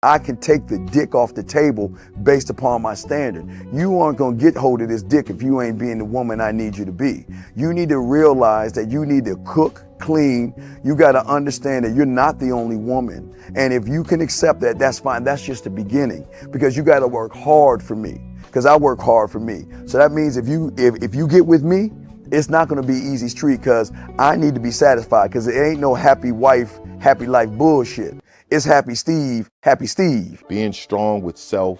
I can take the dick off the table based upon my standard. You aren't gonna get hold of this dick if you ain't being the woman I need you to be. You need to realize that you need to cook, clean. You gotta understand that you're not the only woman. And if you can accept that, that's fine. That's just the beginning, because you gotta work hard for me, because I work hard for me. So that means if you get with me, it's not gonna be easy street, because I need to be satisfied, because it ain't no happy wife, happy life bullshit. It's happy Steve, happy Steve. Being strong with self,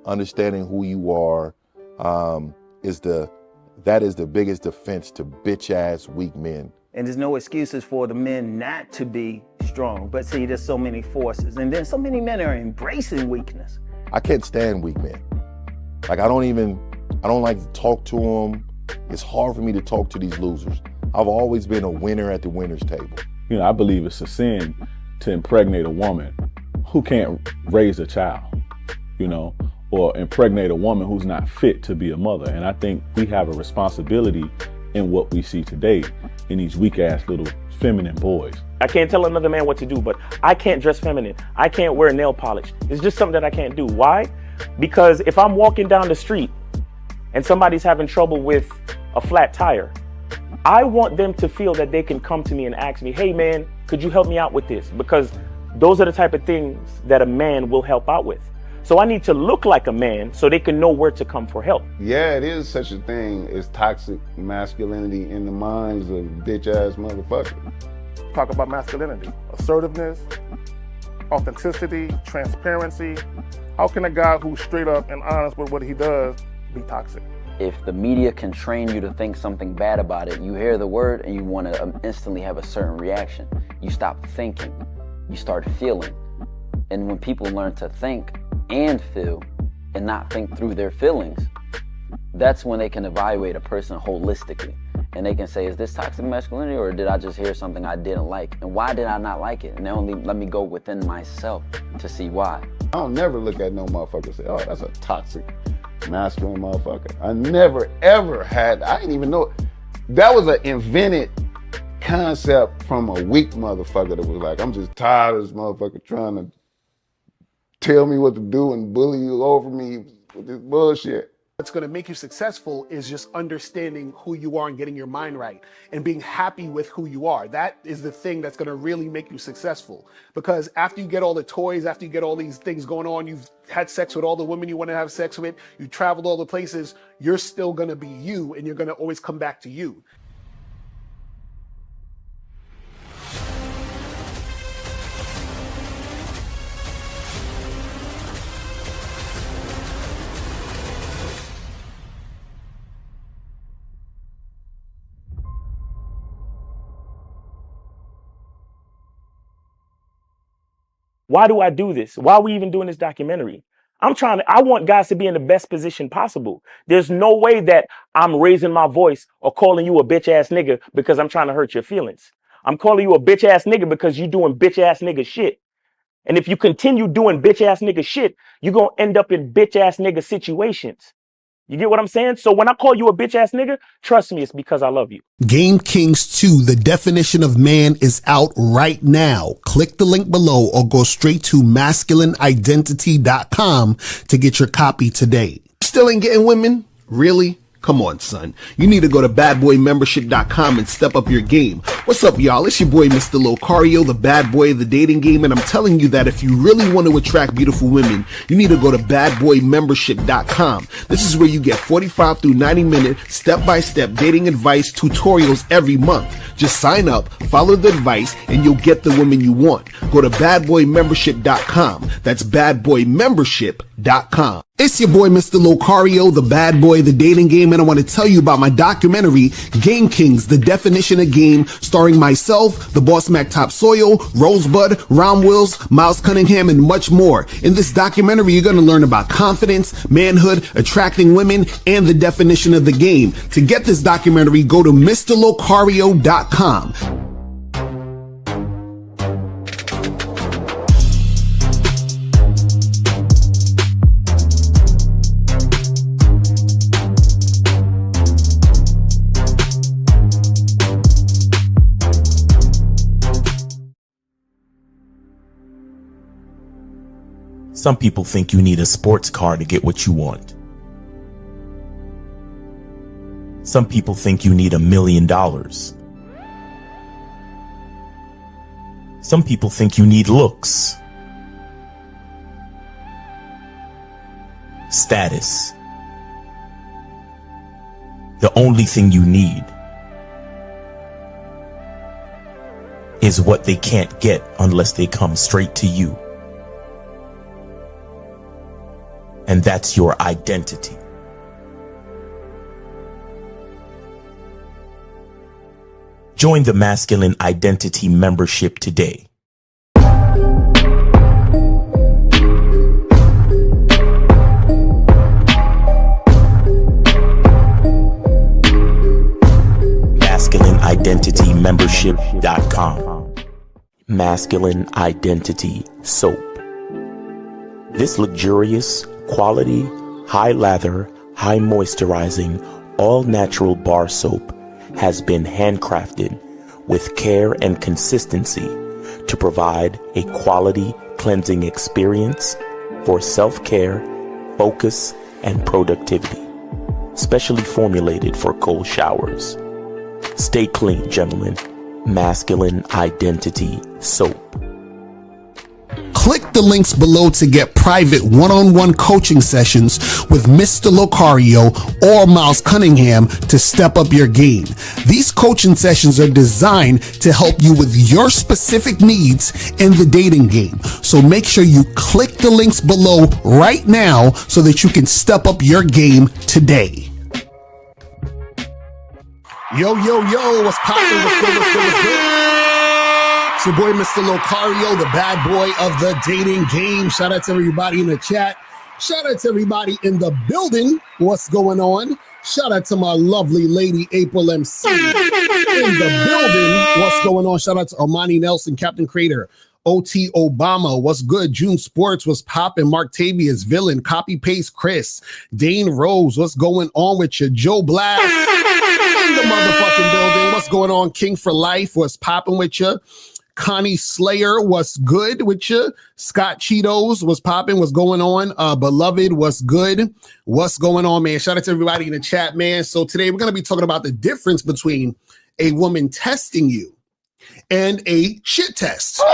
understanding who you are, that is the biggest defense to bitch ass weak men. And there's no excuses for the men not to be strong. But see, there's so many forces, and then so many men are embracing weakness. I can't stand weak men. Like I don't like to talk to them. It's hard for me to talk to these losers. I've always been a winner at the winner's table. You know, I believe it's a sin to impregnate a woman who can't raise a child, you know, or impregnate a woman who's not fit to be a mother. And I think we have a responsibility in what we see today in these weak ass little feminine boys. I can't tell another man what to do, but I can't dress feminine. I can't wear nail polish. It's just something that I can't do. Why? Because if I'm walking down the street and somebody's having trouble with a flat tire, I want them to feel that they can come to me and ask me, hey man, could you help me out with this? Because those are the type of things that a man will help out with. So I need to look like a man so they can know where to come for help. Yeah, it is such a thing as toxic masculinity in the minds of bitch ass motherfuckers. Talk about masculinity, assertiveness, authenticity, transparency. How can a guy who's straight up and honest with what he does be toxic? If the media can train you to think something bad about it, you hear the word and you want to instantly have a certain reaction. You stop thinking, you start feeling. And when people learn to think and feel and not think through their feelings, that's when they can evaluate a person holistically. And they can say, is this toxic masculinity, or did I just hear something I didn't like? And why did I not like it? And they only let me go within myself to see why. I don't never look at no motherfucker and say, oh, that's a toxic masculine motherfucker. I never ever had, I didn't even know. That was an invented concept from a weak motherfucker that was like, I'm just tired of this motherfucker trying to tell me what to do and bully you over me with this bullshit. What's going to make you successful is just understanding who you are and getting your mind right and being happy with who you are. That is the thing that's going to really make you successful. Because after you get all the toys, after you get all these things going on, you've had sex with all the women you want to have sex with, you traveled all the places, you're still going to be you, and you're going to always come back to you. Why do I do this? Why are we even doing this documentary? I want guys to be in the best position possible. There's no way that I'm raising my voice or calling you a bitch ass nigga because I'm trying to hurt your feelings. I'm calling you a bitch ass nigga because you doing bitch ass nigga shit. And if you continue doing bitch ass nigga shit, you're going to end up in bitch ass nigga situations. You get what I'm saying? So when I call you a bitch ass nigga, trust me, it's because I love you. Game Kings 2, the definition of man, is out right now. Click the link below or go straight to masculineidentity.com to get your copy today. Still ain't getting women? Really? Come on, son. You need to go to badboymembership.com and step up your game. What's up, y'all? It's your boy, Mr. Locario, the bad boy of the dating game, and I'm telling you that if you really want to attract beautiful women, you need to go to badboymembership.com. This is where you get 45 through 90-minute step-by-step dating advice tutorials every month. Just sign up, follow the advice, and you'll get the women you want. Go to badboymembership.com. That's badboymembership.com. It's your boy, Mr. Locario, the bad boy of the dating game, and I want to tell you about my documentary, Game Kings, the definition of game, starring myself, the Boss Mac Topsoil, Rosebud, Ron Wills, Miles Cunningham, and much more. In this documentary, you're going to learn about confidence, manhood, attracting women, and the definition of the game. To get this documentary, go to MrLocario.com. Some people think you need a sports car to get what you want. Some people think you need $1 million. Some people think you need looks, status. The only thing you need is what they can't get unless they come straight to you. And that's your identity. Join the Masculine Identity membership today. MasculineIdentityMembership.com. Masculine Identity Soap. This luxurious, quality, high lather, high moisturizing, all natural bar soap has been handcrafted with care and consistency to provide a quality cleansing experience for self-care, focus, and productivity. Specially formulated for cold showers. Stay clean, gentlemen. Masculine Identity Soap. Click the links below to get private one-on-one coaching sessions with Mr. Locario or Miles Cunningham to step up your game. These coaching sessions are designed to help you with your specific needs in the dating game. So make sure you click the links below right now so that you can step up your game today. Yo, what's poppin'? What's good? It's your boy, Mr. Locario, the bad boy of the dating game. Shout out to everybody in the chat. Shout out to everybody in the building. What's going on? Shout out to my lovely lady, April MC. In the building. What's going on? Shout out to Armani Nelson, Captain Crater. OT Obama, what's good? June Sports, was popping. Mark Tavius, Villain, Copy Paste Chris. Dane Rose, what's going on with you? Joe Blast. In the motherfucking building. What's going on? King for Life, what's popping with you? Connie Slayer, what's good with you? Scott Cheetos, what's popping? What's going on? Beloved, what's good? What's going on, man? Shout out to everybody in the chat, man. So today we're going to be talking about the difference between a woman testing you and a shit test. So,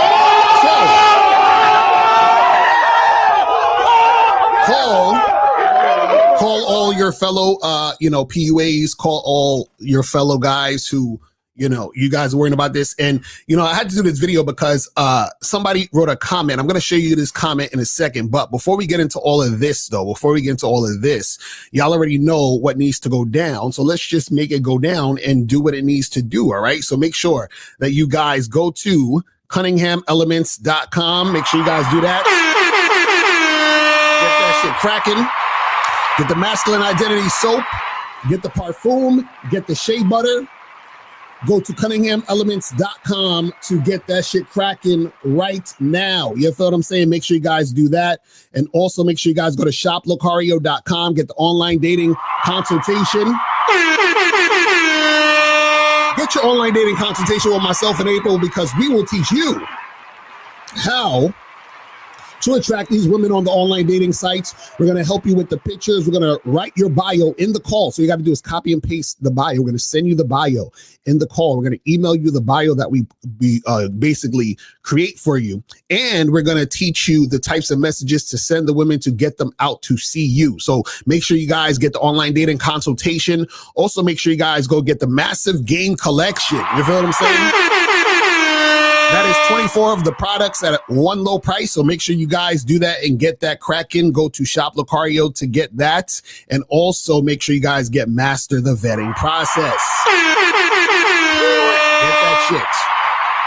call all your fellow, PUAs, call all your fellow guys who, you guys are worrying about this. And, I had to do this video because somebody wrote a comment. I'm going to show you this comment in a second. But before we get into all of this, y'all already know what needs to go down. So let's just make it go down and do what it needs to do. All right. So make sure that you guys go to CunninghamElements.com. Make sure you guys do that. Get that shit cracking. Get the Masculine Identity Soap. Get the Parfum. Get the Shea Butter. Go to CunninghamElements.com to get that shit cracking right now. You feel what I'm saying? Make sure you guys do that. And also make sure you guys go to shoplocario.com. Get the online dating consultation. Get your online dating consultation with myself and April, because we will teach you how to attract these women on the online dating sites. We're going to help you with the pictures. We're going to write your bio in the call. So you got to do is copy and paste the bio. We're going to send you the bio in the call. We're going to email you the bio that we basically create for you. And we're going to teach you the types of messages to send the women to get them out to see you. So make sure you guys get the online dating consultation. Also, make sure you guys go get the massive game collection. You feel what I'm saying? That is 24 of the products at one low price. So make sure you guys do that and get that cracking. Go to Shop Locario to get that. And also make sure you guys master the vetting process. Get that shit.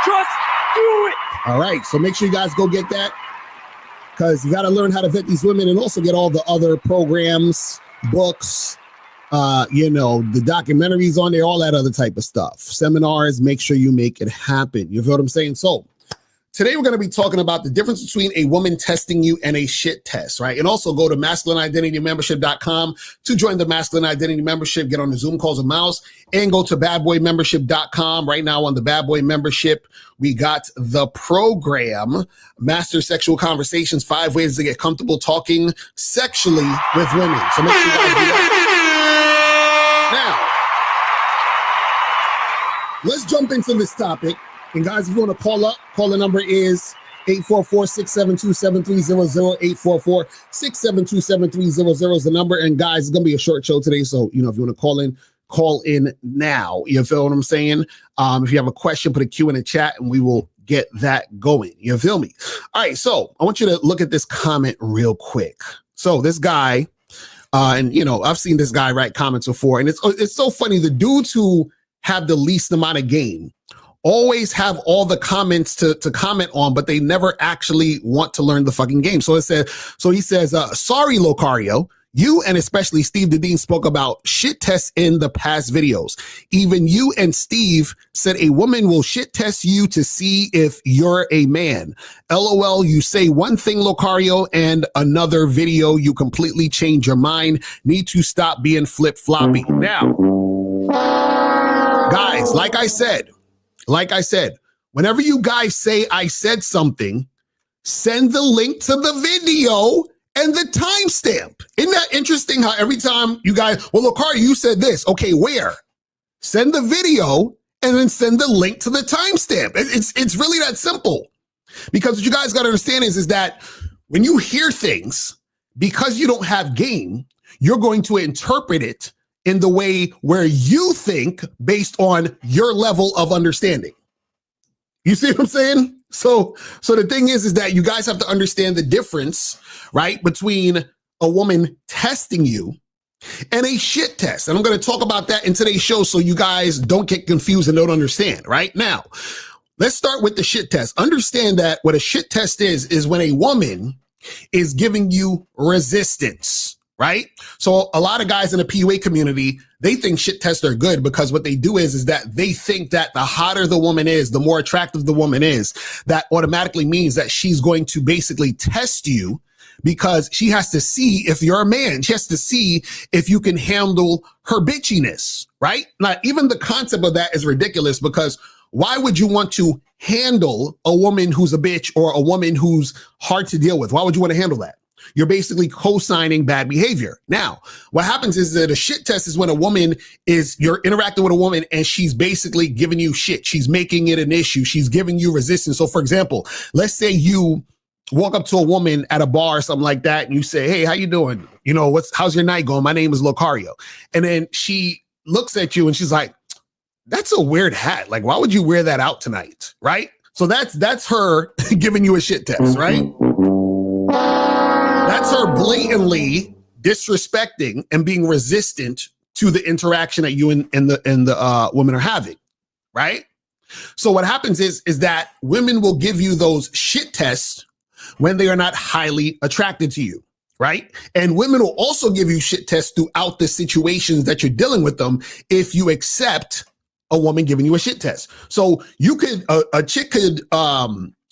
Just do it. All right. So make sure you guys go get that, because you got to learn how to vet these women and also get all the other programs, books, the documentaries on there, all that other type of stuff. Seminars, make sure you make it happen. You feel what I'm saying? So today we're going to be talking about the difference between a woman testing you and a shit test, right? And also go to masculineidentitymembership.com to join the Masculine Identity Membership, get on the Zoom calls with Mouse, and go to badboymembership.com. Right now on the Bad Boy Membership, we got the program, Master Sexual Conversations, 5 ways to get comfortable talking sexually with women. So make sure you guys do that. Now, let's jump into this topic. And guys, if you want to call up, call the number is 844-672-7300, 844-672-7300 is the number. And guys, it's going to be a short show today. So, if you want to call in now. You feel what I'm saying? If you have a question, put a Q in the chat and we will get that going. You feel me? All right. So I want you to look at this comment real quick. So this guy, and I've seen this guy write comments before, and it's so funny. The dudes who have the least amount of game always have all the comments to comment on, but they never actually want to learn the fucking game. So he says, sorry, Locario, you and especially Steve the Dean spoke about shit tests in the past videos. Even you and Steve said a woman will shit test you to see if you're a man. LOL, you say one thing, Locario, and another video, you completely change your mind. Need to stop being flip-floppy. Now, guys, like I said, whenever you guys say I said something, send the link to the video and the timestamp. Isn't that interesting how every time you guys, well, Locario, you said this. Okay, where? Send the video and then send the link to the timestamp. It's really that simple. Because what you guys got to understand is that when you hear things, because you don't have game, you're going to interpret it in the way where you think based on your level of understanding. You see what I'm saying? So the thing is that you guys have to understand the difference, right, between a woman testing you and a shit test. And I'm going to talk about that in today's show so you guys don't get confused and don't understand, right? Now, let's start with the shit test. Understand that what a shit test is when a woman is giving you resistance. Right? So a lot of guys in the PUA community, they think shit tests are good because what they do is that they think that the hotter the woman is, the more attractive the woman is, that automatically means that she's going to basically test you because she has to see if you're a man. She has to see if you can handle her bitchiness, right? Now, even the concept of that is ridiculous because why would you want to handle a woman who's a bitch or a woman who's hard to deal with? Why would you want to handle that? You're basically co-signing bad behavior. Now, what happens is that a shit test is when you're interacting with a woman and she's basically giving you shit. She's making it an issue. She's giving you resistance. So for example, let's say you walk up to a woman at a bar or something like that and you say, hey, how you doing? How's your night going? My name is Locario. And then she looks at you and she's like, that's a weird hat. Like, why would you wear that out tonight? Right? So that's her giving you a shit test, right? That's her blatantly disrespecting and being resistant to the interaction that you and the women are having, right? So what happens is that women will give you those shit tests when they are not highly attracted to you, right? And women will also give you shit tests throughout the situations that you're dealing with them if you accept a woman giving you a shit test. So you could, a chick could,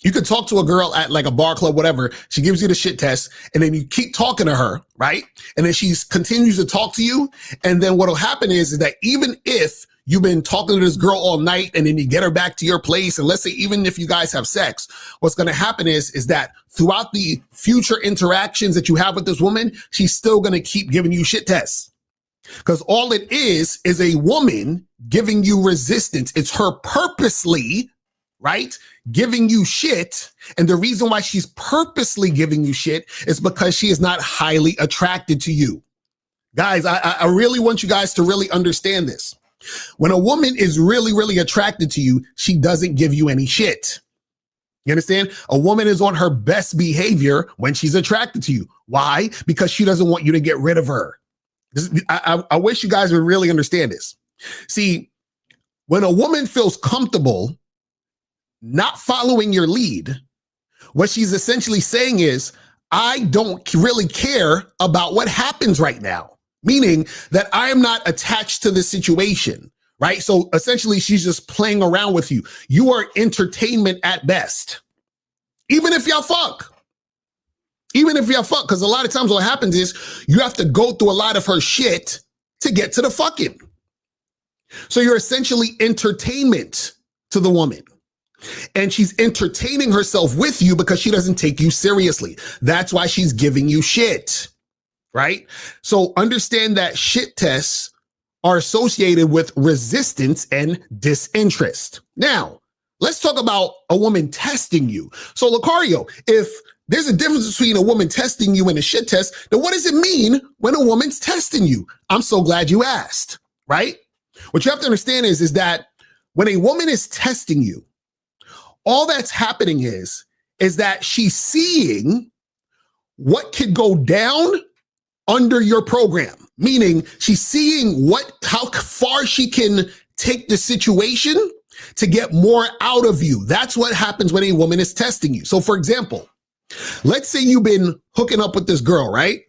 you could talk to a girl at like a bar, club, whatever. She gives you the shit test and then you keep talking to her, right? And then she continues to talk to you. And then what'll happen is that even if you've been talking to this girl all night and then you get her back to your place, and let's say even if you guys have sex, what's going to happen is that throughout the future interactions that you have with this woman, she's still going to keep giving you shit tests. Because all it is a woman giving you resistance. It's her purposely, right, giving you shit. And the reason why she's purposely giving you shit is because she is not highly attracted to you. Guys, I really want you guys to really understand this. When a woman is really, really attracted to you, she doesn't give you any shit. You understand? A woman is on her best behavior when she's attracted to you. Why? Because she doesn't want you to get rid of her. I wish you guys would really understand this. See, when a woman feels comfortable not following your lead, what she's essentially saying is, I don't really care about what happens right now, meaning that I am not attached to the situation, right? So essentially, she's just playing around with you. You are entertainment at best. Even if y'all fuck. Even if y'all fuck, because a lot of times what happens is you have to go through a lot of her shit to get to the fucking. So you're essentially entertainment to the woman. And she's entertaining herself with you because she doesn't take you seriously. That's why she's giving you shit, right? So understand that shit tests are associated with resistance and disinterest. Now, let's talk about a woman testing you. So Locario, if there's a difference between a woman testing you and a shit test, then what does it mean when a woman's testing you? I'm so glad you asked, right? What you have to understand is that when a woman is testing you, all that's happening is that she's seeing what could go down under your program. Meaning she's seeing how far she can take the situation to get more out of you. That's what happens when a woman is testing you. So for example, let's say you've been hooking up with this girl, right?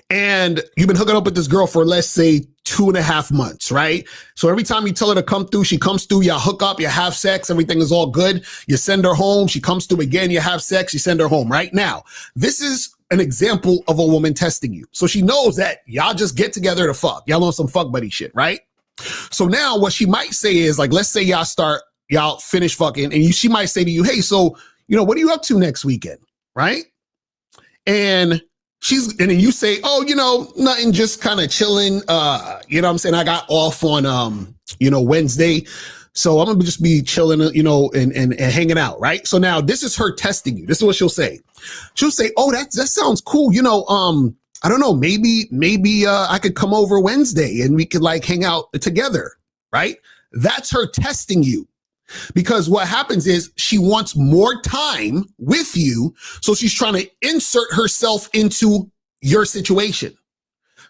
And you've been hooking up with this girl for, let's say, 2.5 months, right? So every time you tell her to come through, she comes through, you hook up, you have sex, everything is all good. You send her home, she comes through again, you have sex, you send her home. Right now, this is an example of a woman testing you. So she knows that y'all just get together to fuck. Y'all on some fuck buddy shit, right? So now what she might say is, like, let's say y'all finish fucking, and she might say to you, hey, so, what are you up to next weekend, right? And then you say, oh, nothing, just kind of chilling. You know what I'm saying? I got off on, Wednesday. So I'm going to just be chilling, and hanging out. Right. So now this is her testing you. This is what she'll say. She'll say, oh, that sounds cool. I don't know, maybe I could come over Wednesday and we could like hang out together. Right. That's her testing you. Because what happens is she wants more time with you. So she's trying to insert herself into your situation.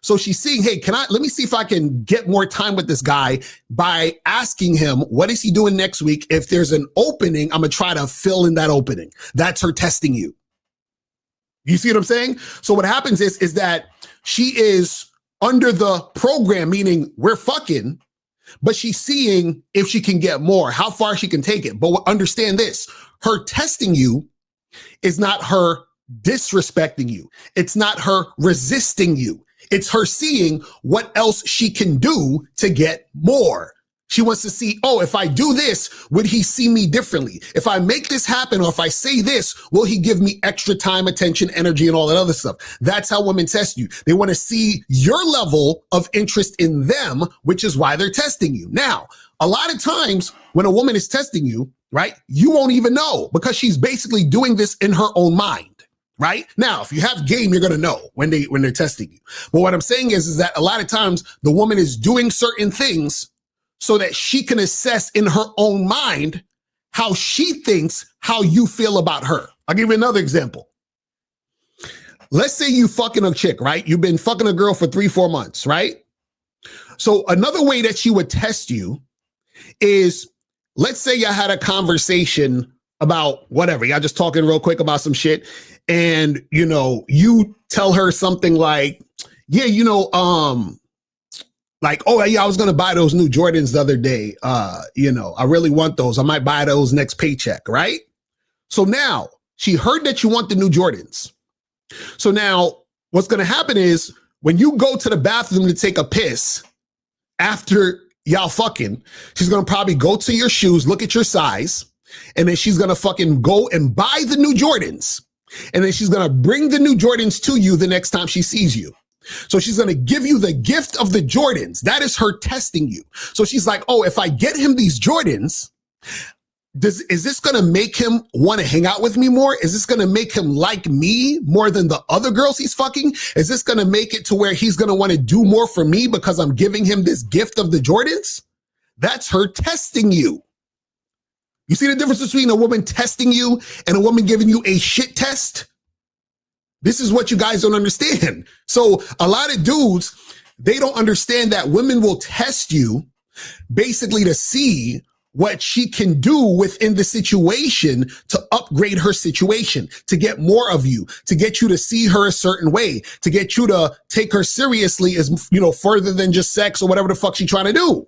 So she's seeing, hey, let me see if I can get more time with this guy by asking him, what is he doing next week? If there's an opening, I'm going to try to fill in that opening. That's her testing you. You see what I'm saying? So what happens is that she is under the program, meaning we're fucking, but she's seeing if she can get more, how far she can take it. But understand this, her testing you is not her disrespecting you. It's not her resisting you. It's her seeing what else she can do to get more. She wants to see, oh, if I do this, would he see me differently? If I make this happen, or if I say this, will he give me extra time, attention, energy, and all that other stuff? That's how women test you. They want to see your level of interest in them, which is why they're testing you. Now, a lot of times when a woman is testing you, right, you won't even know because she's basically doing this in her own mind. Right now, if you have game, you're going to know when they're testing you. But what I'm saying is that a lot of times the woman is doing certain things so that she can assess in her own mind how she thinks, how you feel about her. I'll give you another example. Let's say you fucking a chick, right? You've been fucking a girl for 3-4 months, right? So another way that she would test you is, let's say y'all had a conversation about whatever. Y'all just talking real quick about some shit. And, you tell her something like, yeah, like, oh, yeah, I was going to buy those new Jordans the other day. I really want those. I might buy those next paycheck, right? So now she heard that you want the new Jordans. So now what's going to happen is when you go to the bathroom to take a piss after y'all fucking, she's going to probably go to your shoes, look at your size, and then she's going to fucking go and buy the new Jordans. And then she's going to bring the new Jordans to you the next time she sees you. So she's going to give you the gift of the Jordans. That is her testing you. So she's like, oh, if I get him these Jordans, is this going to make him want to hang out with me more? Is this going to make him like me more than the other girls he's fucking? Is this going to make it to where he's going to want to do more for me because I'm giving him this gift of the Jordans? That's her testing you. You see the difference between a woman testing you and a woman giving you a shit test? This is what you guys don't understand. So a lot of dudes, they don't understand that women will test you basically to see what she can do within the situation to upgrade her situation, to get more of you, to get you to see her a certain way, to get you to take her seriously as, further than just sex or whatever the fuck she's trying to do.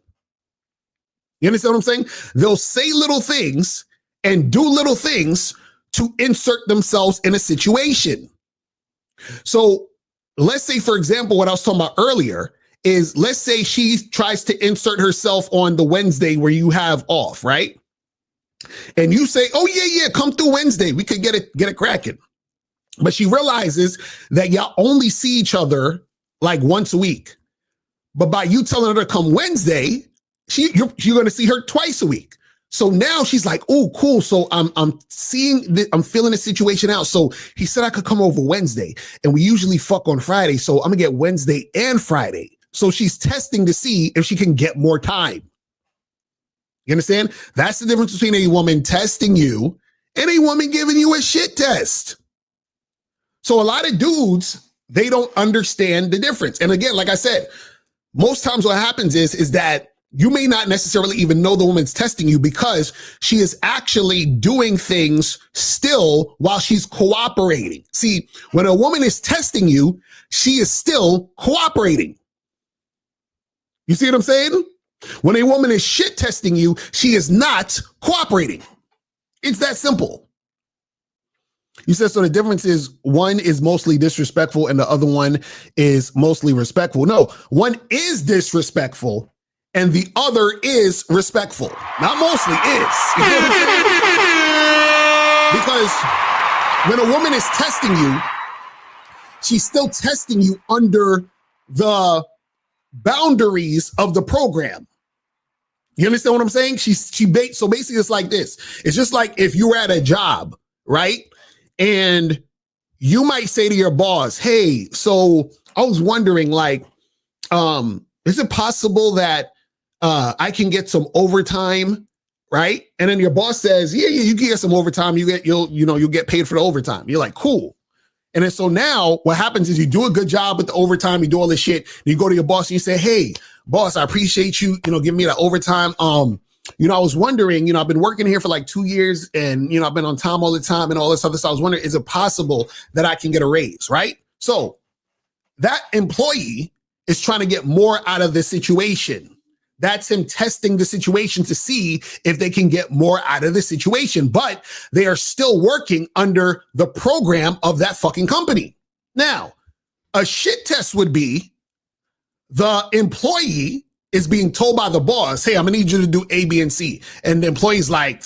You understand what I'm saying? They'll say little things and do little things to insert themselves in a situation. So let's say, for example, what I was talking about earlier is, let's say she tries to insert herself on the Wednesday where you have off, right? And you say, oh yeah, come through Wednesday. We could get it cracking. But she realizes that y'all only see each other like once a week. But by you telling her to come Wednesday, you're going to see her twice a week. So now she's like, oh, cool. So I'm feeling the situation out. So he said I could come over Wednesday, and we usually fuck on Friday. So I'm gonna get Wednesday and Friday. So she's testing to see if she can get more time. You understand? That's the difference between a woman testing you and a woman giving you a shit test. So a lot of dudes, they don't understand the difference. And again, like I said, most times what happens is that you may not necessarily even know the woman's testing you because she is actually doing things still while she's cooperating. See, when a woman is testing you, she is still cooperating. You see what I'm saying? When a woman is shit testing you, she is not cooperating. It's that simple. You said, so the difference is one is mostly disrespectful and the other one is mostly respectful. No, one is disrespectful and the other is respectful. Not mostly, is. Because when a woman is testing you, she's still testing you under the boundaries of the program. You understand what I'm saying? So basically it's like this. It's just like if you were at a job, right? And you might say to your boss, hey, so I was wondering, like, is it possible that I can get some overtime, right? And then your boss says, yeah, you can get some overtime. You'll get paid for the overtime. You're like, cool. And then so now what happens is you do a good job with the overtime, you do all this shit, and you go to your boss and you say, hey, boss, I appreciate you, giving me that overtime. I was wondering, I've been working here for like 2 years and, I've been on time all the time and all this other stuff. I was wondering, is it possible that I can get a raise, right? So that employee is trying to get more out of the situation. That's him testing the situation to see if they can get more out of the situation, but they are still working under the program of that fucking company. Now, a shit test would be the employee is being told by the boss, hey, I'm gonna need you to do A, B, and C. And the employee's like,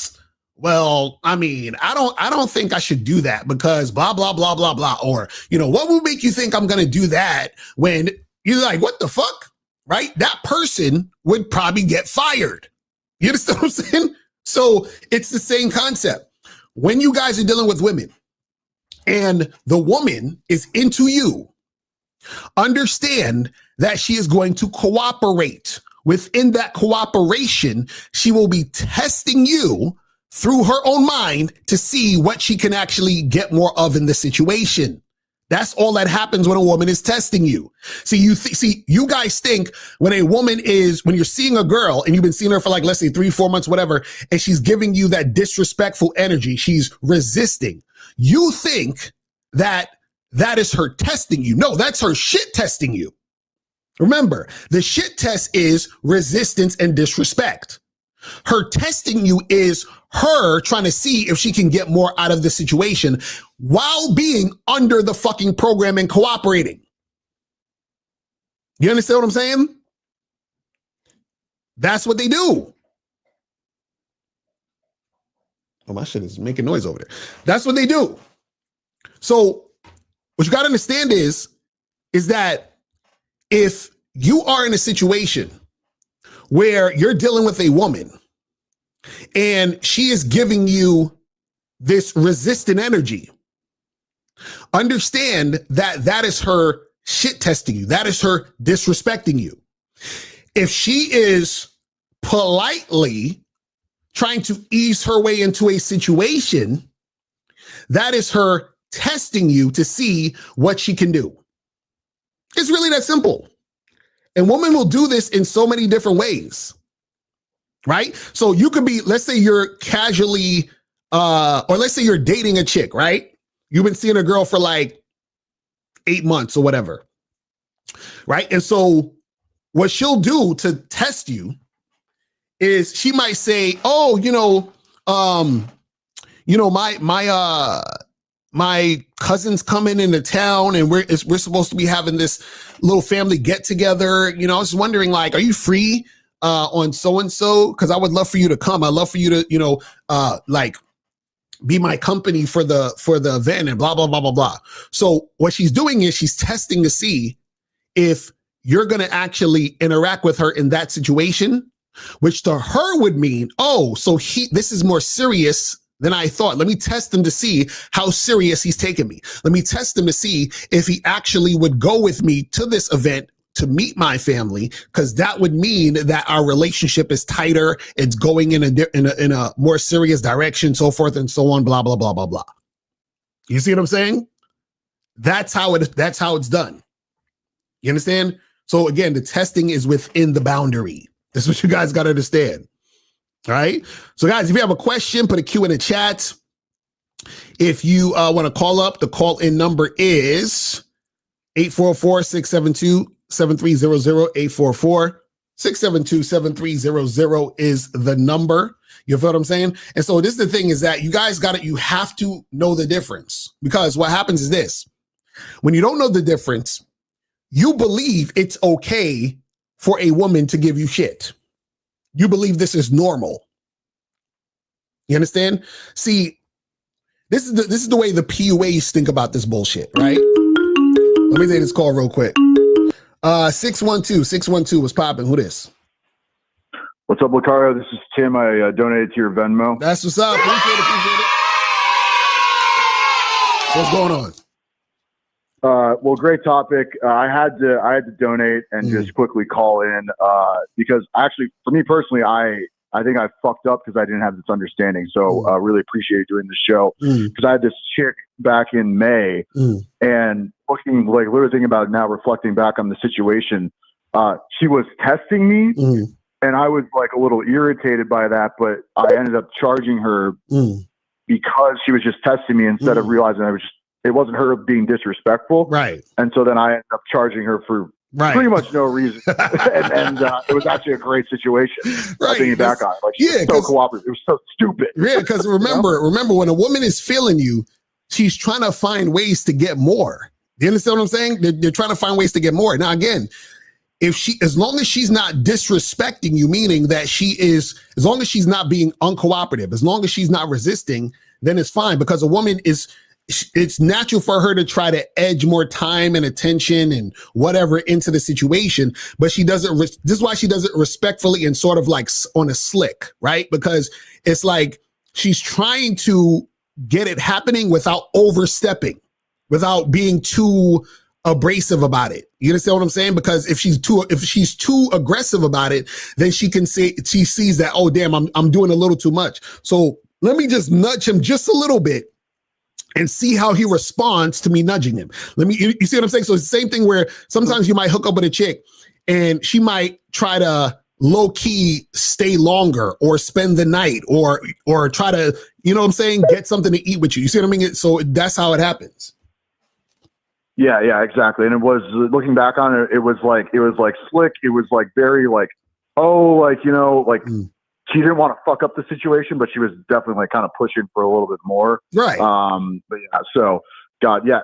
well, I mean, I don't think I should do that because blah, blah, blah, blah, blah. Or, what would make you think I'm gonna do that when you're like, what the fuck? Right? That person would probably get fired. You understand what I'm saying? So it's the same concept. When you guys are dealing with women and the woman is into you, understand that she is going to cooperate. Within that cooperation, she will be testing you through her own mind to see what she can actually get more of in the situation. That's all that happens when a woman is testing you. See, you guys think when you're seeing a girl and you've been seeing her for like, let's say 3-4 months, whatever, and she's giving you that disrespectful energy, she's resisting. You think that is her testing you. No, that's her shit testing you. Remember, the shit test is resistance and disrespect. Her testing you is her trying to see if she can get more out of the situation while being under the fucking program and cooperating. You understand what I'm saying? That's what they do. Oh, my shit is making noise over there. That's what they do. So what you got to understand is that if you are in a situation where you're dealing with a woman and she is giving you this resistant energy, understand that is her shit testing you. That is her disrespecting you. If she is politely trying to ease her way into a situation, that is her testing you to see what she can do. It's really that simple. And women will do this in so many different ways, right? So you could be, let's say you're casually, or let's say you're dating a chick, right? You've been seeing a girl for like 8 months or whatever, right? And so what she'll do to test you is she might say, oh, my cousin's coming into town and we're supposed to be having this little family get together. I was wondering, like, are you free on so-and-so? Because I would love for you to come. I'd love for you to, like, be my company for the event and blah, blah, blah, blah, blah. So what she's doing is she's testing to see if you're going to actually interact with her in that situation, which to her would mean, oh, so this is more serious than I thought. Let me test him to see how serious he's taking me. Let me test him to see if he actually would go with me to this event to meet my family, because that would mean that our relationship is tighter. It's going in a more serious direction, so forth and so on, blah, blah, blah, blah, blah. You see what I'm saying? That's how it's done. You understand? So again, the testing is within the boundary. That's what you guys got to understand. All right. So guys, if you have a question, put a Q in the chat. If you want to call up, the call in number is 844-672-7300, 844-672-7300 is the number. You feel what I'm saying? And so this is the thing, is that you guys you have to know the difference, because what happens is this: when you don't know the difference, you believe it's okay for a woman to give you shit. You believe this is normal. You understand? See, this is the way the PUAs think about this bullshit, right? Let me take this call real quick. 612 was popping. Who this? What's up, Locario? This is Tim. I donated to your Venmo. That's what's up. Appreciate it. So what's going on? Well, great topic. I had to donate and just quickly call in because actually, for me personally, I think I fucked up because I didn't have this understanding. So really appreciate doing the show, because I had this chick back in May and literally thinking about it now, reflecting back on the situation. She was testing me and I was like a little irritated by that, but I ended up charging her because she was just testing me instead of realizing it wasn't her being disrespectful. Right. And so then I ended up charging her for pretty much no reason. and it was actually a great situation. Right. Thinking back on it. Like, she was so cooperative. It was so stupid. Yeah, because remember, when a woman is feeling you, she's trying to find ways to get more. Do you understand what I'm saying? They're trying to find ways to get more. Now, again, as long as she's not disrespecting you, meaning that as long as she's not being uncooperative, as long as she's not resisting, then it's fine, because a woman it's natural for her to try to edge more time and attention and whatever into the situation, but she doesn't. This is why she does it respectfully and sort of like on a slick, right? Because it's like she's trying to get it happening without overstepping, without being too abrasive about it. You understand what I'm saying? Because if she's too aggressive about it, then she sees that, oh damn, I'm doing a little too much. So let me just nudge him just a little bit and see how he responds to me nudging him. You see what I'm saying? So it's the same thing where sometimes you might hook up with a chick and she might try to low key stay longer or spend the night or try to, you know what I'm saying, get something to eat with you. You see what I mean? So that's how it happens. Yeah, exactly. And it was, looking back on it, it was like slick. It was like very like, she didn't want to fuck up the situation, but she was definitely like kind of pushing for a little bit more. Right. But yeah, so God, yeah.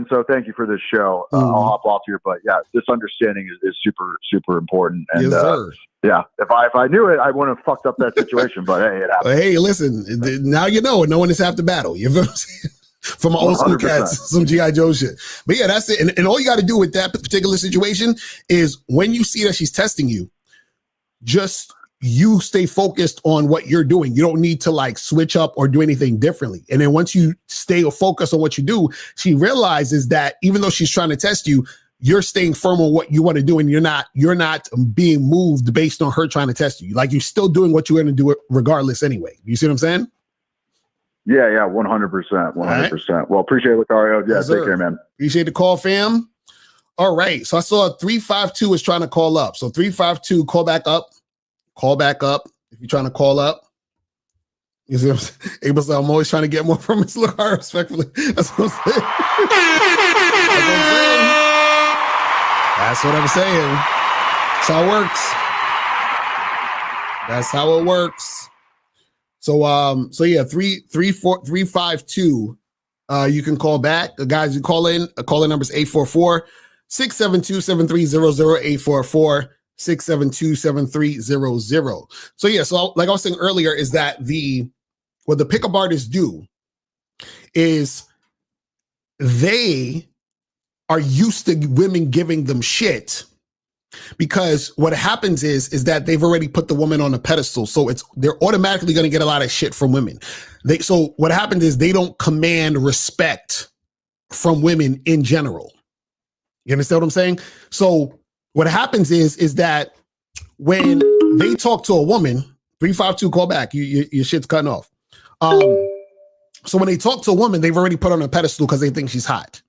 So thank you for this show. I'll hop off here, but yeah, this understanding is super, super important. And yes, sir. Yeah, if I knew it, I wouldn't have fucked up that situation, but hey, it happened. Hey, listen, now you know, no one is half the battle. You feel what I'm saying? From old school 100%. Cats, some G.I. Joe shit. But yeah, that's it. And all you got to do with that particular situation is when you see that she's testing you, just you stay focused on what you're doing. You don't need to like switch up or do anything differently. And then once you stay focused on what you do, she realizes that even though she's trying to test you, you're staying firm on what you want to do, and you're not being moved based on her trying to test you. Like, you're still doing what you're going to do regardless anyway. You see what I'm saying? Yeah, 100%, 100%. Right. Well, appreciate it, Locario. Yeah, yes, take care, man. Appreciate the call, fam. All right, so I saw 352 is trying to call up. So 352, call back up. Call back up if you're trying to call up. You see what I'm saying? Abel said, I'm always trying to get more from Mr. Locario, respectfully. That's what I'm saying. That's what I'm saying. That's how it works. That's how it works. So yeah, 352. You can call back. The guys, you call in. A call in number is 844-672-7300, 844-672-7300. So yeah, so like I was saying earlier, is that what the pickup artists do is they are used to women giving them shit, because what happens is that they've already put the woman on a pedestal, so they're automatically going to get a lot of shit from women. So what happens is they don't command respect from women in general. You understand what I'm saying? So what happens is that when they talk to a woman, 352, call back. Your shit's cutting off. So when they talk to a woman, they've already put her on a pedestal because they think she's hot.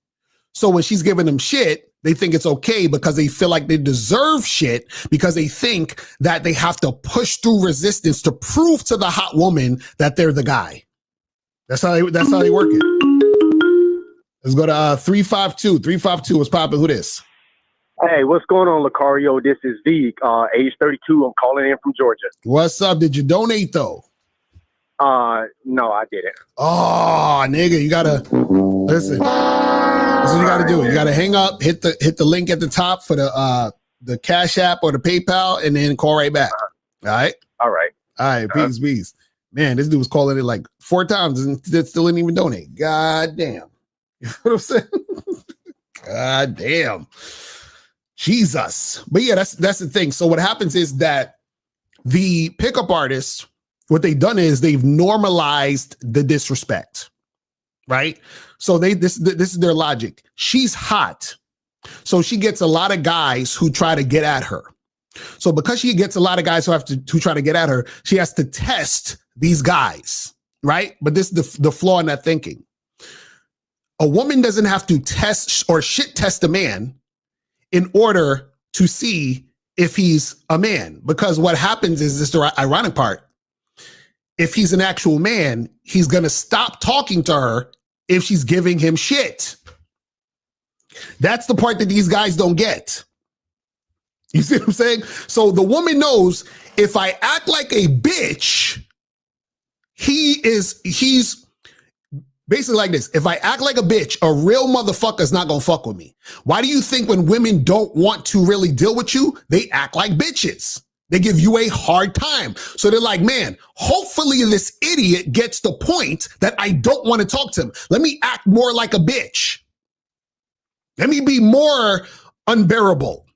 So when she's giving them shit, they think it's okay because they feel like they deserve shit, because they think that they have to push through resistance to prove to the hot woman that they're the guy. That's how they work it. Let's go to 352. 352 is popping. Who this? Hey, what's going on, Locario? This is V, age 32. I'm calling in from Georgia. What's up? Did you donate though? No, I didn't. Oh, nigga, you gotta listen. This is what you gotta do. You gotta hang up, hit the link at the top for the Cash App or the PayPal, and then call right back. All right. All right. Peace. Man, this dude was calling it like 4 times and still didn't even donate. God damn. You know what I'm saying? God damn. Jesus. But yeah, that's the thing. So what happens is that the pickup artists, what they've done is they've normalized the disrespect, right? So this is their logic. She's hot, so she gets a lot of guys who try to get at her. So because she gets a lot of guys who try to get at her, she has to test these guys, right? But this is the flaw in that thinking. A woman doesn't have to test or shit test a man in order to see if he's a man, because what happens is this, the ironic part. If he's an actual man, he's going to stop talking to her if she's giving him shit. That's the part that these guys don't get. You see what I'm saying? So the woman knows, if I act like a bitch, he's basically like this. If I act like a bitch, a real motherfucker's not going to fuck with me. Why do you think when women don't want to really deal with you, they act like bitches? They give you a hard time. So they're like, man, hopefully this idiot gets the point that I don't want to talk to him. Let me act more like a bitch. Let me be more unbearable.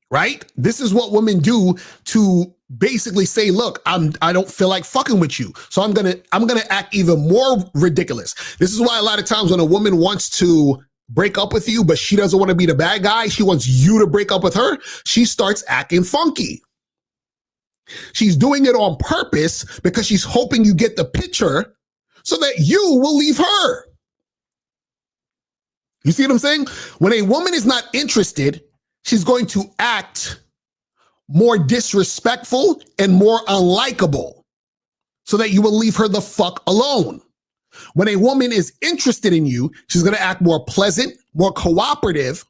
Right? This is what women do to basically say, look, I don't feel like fucking with you. So I'm gonna act even more ridiculous. This is why a lot of times when a woman wants to break up with you, but she doesn't want to be the bad guy, she wants you to break up with her, she starts acting funky. She's doing it on purpose because she's hoping you get the picture so that you will leave her. You see what I'm saying? When a woman is not interested, she's going to act more disrespectful and more unlikable so that you will leave her the fuck alone. When a woman is interested in you, she's going to act more pleasant, more cooperative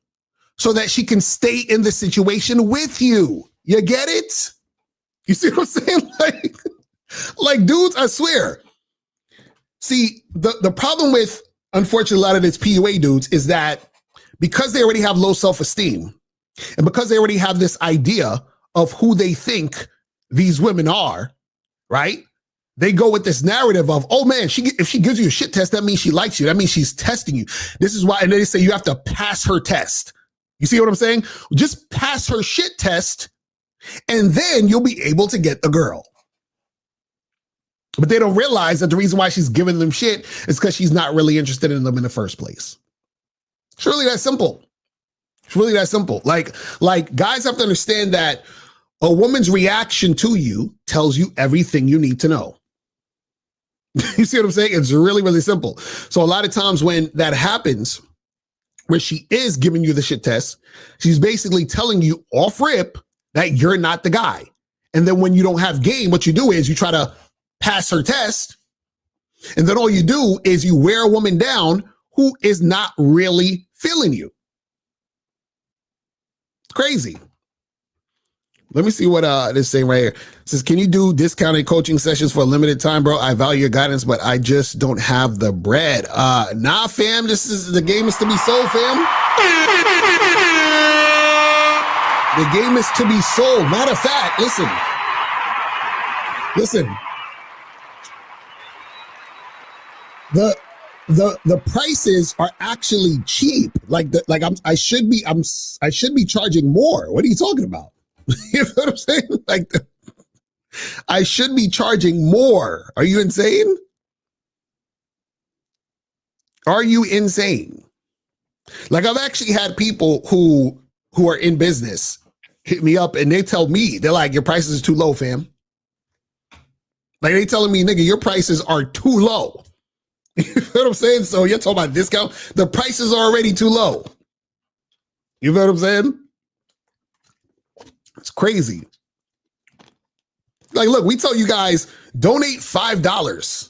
so that she can stay in the situation with you. You get it? You see what I'm saying? Like dudes, I swear. See, the problem with, unfortunately, a lot of these PUA dudes is that because they already have low self-esteem and because they already have this idea of who they think these women are, right? They go with this narrative of, oh man, if she gives you a shit test, that means she likes you. That means she's testing you. This is why, and they say you have to pass her test. You see what I'm saying? Just pass her shit test and then you'll be able to get the girl. But they don't realize that the reason why she's giving them shit is because she's not really interested in them in the first place. It's really that simple. It's really that simple. Like guys have to understand that a woman's reaction to you tells you everything you need to know. You see what I'm saying? It's really, really simple. So a lot of times when that happens, where she is giving you the shit test, she's basically telling you off rip that you're not the guy. And then when you don't have game, what you do is you try to pass her test. And then all you do is you wear a woman down who is not really feeling you. It's crazy. Let me see what this saying right here. It says, can you do discounted coaching sessions for a limited time, bro? I value your guidance, but I just don't have the bread. Nah, fam. The game is to be sold, fam. The game is to be sold. Matter of fact, listen. The prices are actually cheap. I should be charging more. What are you talking about? You know what I'm saying? I should be charging more. Are you insane? Are you insane? Like, I've actually had people who are in business hit me up and they tell me, they're like, your prices are too low, fam. Like, they telling me, nigga, your prices are too low. You know what I'm saying? So you're talking about discount? The prices are already too low. You know what I'm saying? It's crazy. Like, look, we tell you guys, donate $5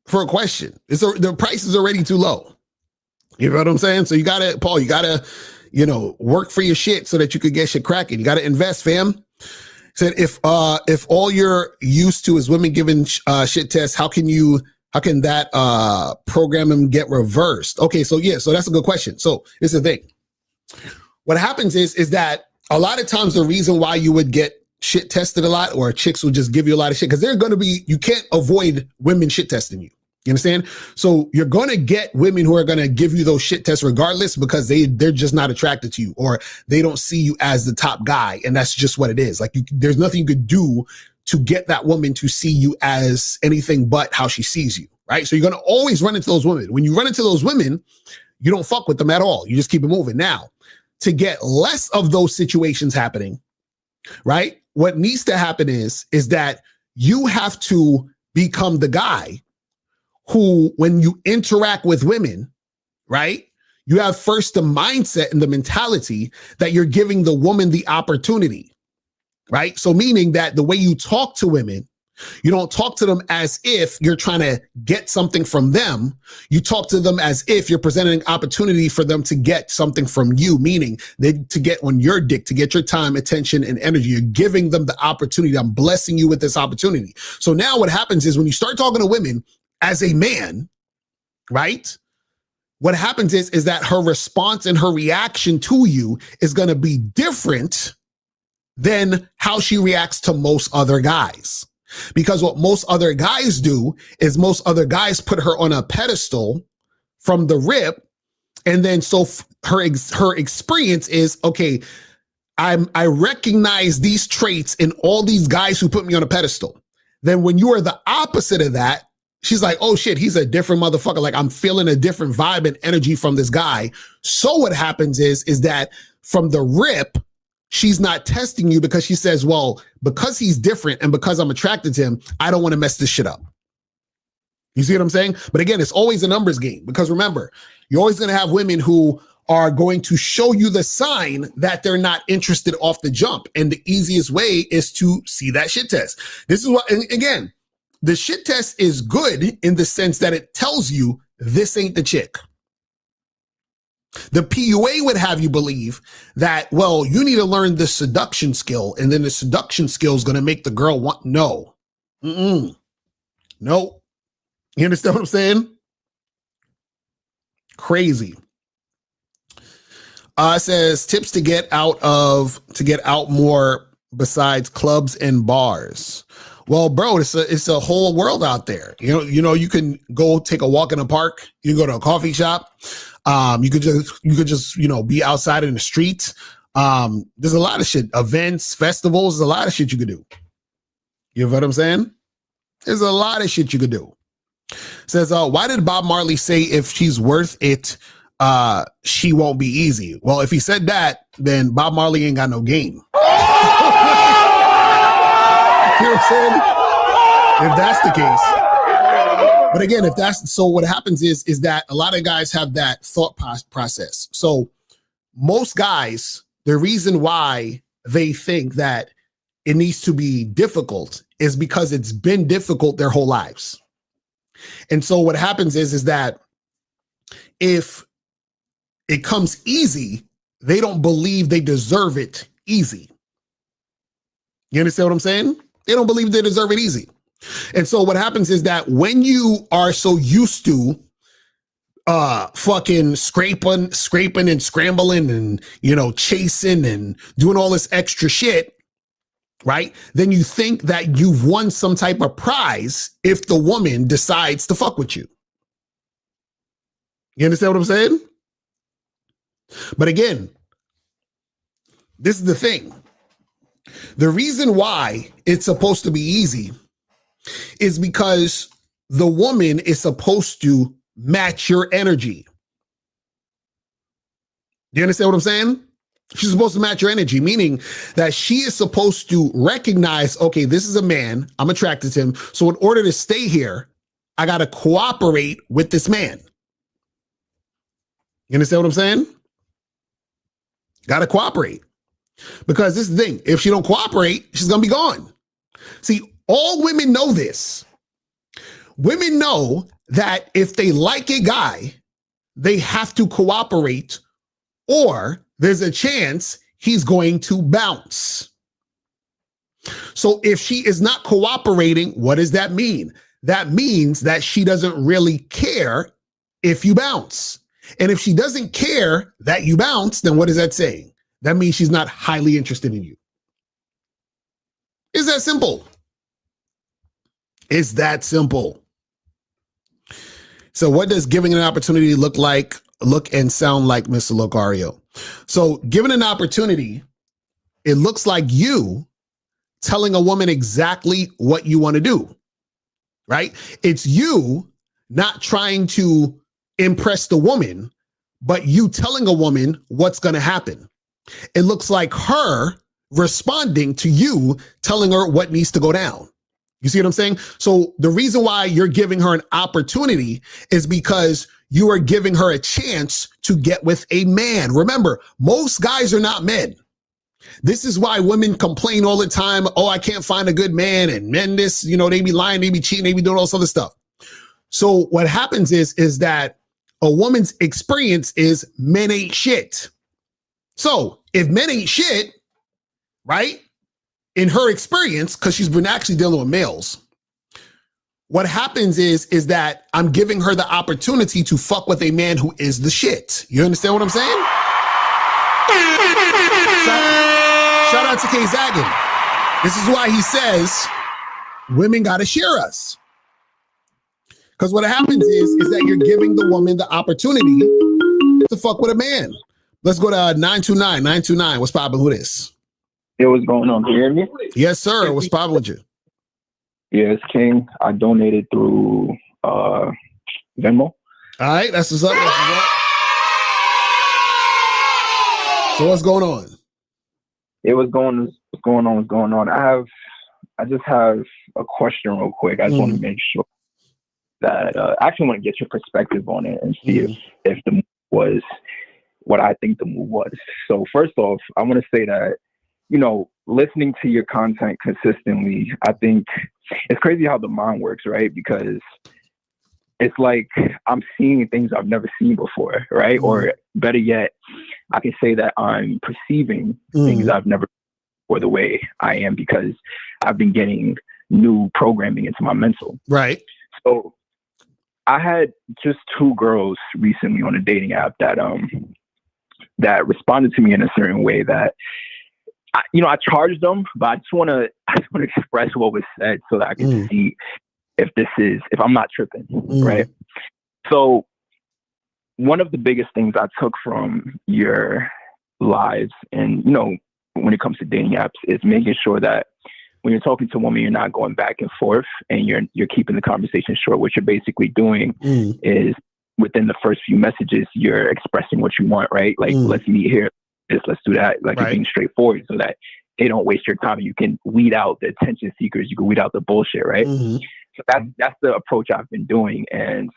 for a question. The price is already too low. You know what I'm saying? So you gotta, Paul, work for your shit so that you could get shit cracking. You gotta invest, fam. Said if all you're used to is women giving shit tests, how can that program get reversed? Okay, so that's a good question. So it's the thing. What happens is that a lot of times the reason why you would get shit tested a lot, or chicks will just give you a lot of shit, because you can't avoid women shit testing you. You understand? So you're going to get women who are going to give you those shit tests regardless, because they're just not attracted to you, or they don't see you as the top guy. And that's just what it is. Like, there's nothing you could do to get that woman to see you as anything but how she sees you. Right? So you're going to always run into those women. When you run into those women, you don't fuck with them at all. You just keep it moving. Now, to get less of those situations happening, right? What needs to happen is that you have to become the guy who, when you interact with women, right, you have first the mindset and the mentality that you're giving the woman the opportunity, right? So meaning that the way you talk to women, you don't talk to them as if you're trying to get something from them. You talk to them as if you're presenting an opportunity for them to get something from you, meaning to get on your dick, to get your time, attention, and energy. You're giving them the opportunity. I'm blessing you with this opportunity. So now what happens is when you start talking to women as a man, right? What happens is that her response and her reaction to you is going to be different than how she reacts to most other guys. Because what most other guys do is most other guys put her on a pedestal from the rip. And then so her experience is, okay, I recognize these traits in all these guys who put me on a pedestal. Then when you are the opposite of that, she's like, oh shit, he's a different motherfucker. Like, I'm feeling a different vibe and energy from this guy. So what happens is that from the rip, she's not testing you, because she says, well, because he's different and because I'm attracted to him, I don't want to mess this shit up. You see what I'm saying? But again, it's always a numbers game, because remember, you're always going to have women who are going to show you the sign that they're not interested off the jump. And the easiest way is to see that shit test. This is what, and again, the shit test is good in the sense that it tells you this ain't the chick. The PUA would have you believe that, well, you need to learn the seduction skill, and then the seduction skill is going to make the girl want. No. No. You understand what I'm saying? Crazy. It says tips to get out more besides clubs and bars. Well, bro, it's a whole world out there. You know, you can go take a walk in a park. You can go to a coffee shop. You could just, be outside in the streets. There's a lot of shit, events, festivals, there's a lot of shit you could do. You know what I'm saying? There's a lot of shit you could do. Says, why did Bob Marley say if she's worth it, she won't be easy? Well, if he said that, then Bob Marley ain't got no game. You know what I'm saying? If that's the case. But again, so what happens is that a lot of guys have that thought process. So most guys, the reason why they think that it needs to be difficult is because it's been difficult their whole lives. And so what happens is that if it comes easy, they don't believe they deserve it easy. You understand what I'm saying? They don't believe they deserve it easy. And so what happens is that when you are so used to fucking scraping and scrambling and, you know, chasing and doing all this extra shit, right? Then you think that you've won some type of prize if the woman decides to fuck with you. You understand what I'm saying? But again, this is the thing. The reason why it's supposed to be easy is because the woman is supposed to match your energy. Do you understand what I'm saying? She's supposed to match your energy, meaning that she is supposed to recognize, okay, this is a man, I'm attracted to him. So in order to stay here, I got to cooperate with this man. You understand what I'm saying? Got to cooperate. Because this is the thing, if she don't cooperate, she's going to be gone. See, all women know this. Women know that if they like a guy, they have to cooperate, or there's a chance he's going to bounce. So if she is not cooperating, what does that mean? That means that she doesn't really care if you bounce. And if she doesn't care that you bounce, then what is that saying? That means she's not highly interested in you. It's that simple. It's that simple. So what does giving an opportunity look and sound like, Mr. Locario? So given an opportunity, it looks like you telling a woman exactly what you want to do, right? It's you not trying to impress the woman, but you telling a woman what's going to happen. It looks like her responding to you telling her what needs to go down. You see what I'm saying? So the reason why you're giving her an opportunity is because you are giving her a chance to get with a man. Remember, most guys are not men. This is why women complain all the time. Oh, I can't find a good man. And men, this, you know, they be lying, they be cheating, they be doing all this other stuff. So what happens is that a woman's experience is men ain't shit. So if men ain't shit, right? In her experience, because she's been actually dealing with males, what happens is that I'm giving her the opportunity to fuck with a man who is the shit. You understand what I'm saying? Shout out to K Zaggin. This is why he says women got to share us. Because what happens is that you're giving the woman the opportunity to fuck with a man. Let's go to 929. 929. What's poppin'? Who this? Yo, what's going on? Can you hear me? Yes, sir. What's poppin' with you? Yeah, it's King. I donated through Venmo. All right, that's what's up. So what's going on? What's going on? I just have a question real quick. I just want to make sure that I actually want to get your perspective on it and see if the move was what I think the move was. So first off, I want to say that, you know, listening to your content consistently, I think it's crazy how the mind works, right? Because it's like I'm seeing things I've never seen before, right? Or better yet, I can say that I'm perceiving things I've never or the way I am because I've been getting new programming into my mental. Right. So I had just 2 girls recently on a dating app that responded to me in a certain way that I charged them, but I just want to express what was said so that I can see if I'm not tripping, right? So one of the biggest things I took from your lives and, you know, when it comes to dating apps is making sure that when you're talking to a woman, you're not going back and forth and you're keeping the conversation short. What you're basically doing is within the first few messages, you're expressing what you want, right? Like, let's meet here. Let's do that. Like, you're being straightforward so that they don't waste your time. You can weed out the attention seekers. You can weed out the bullshit, right? So that's the approach I've been doing. And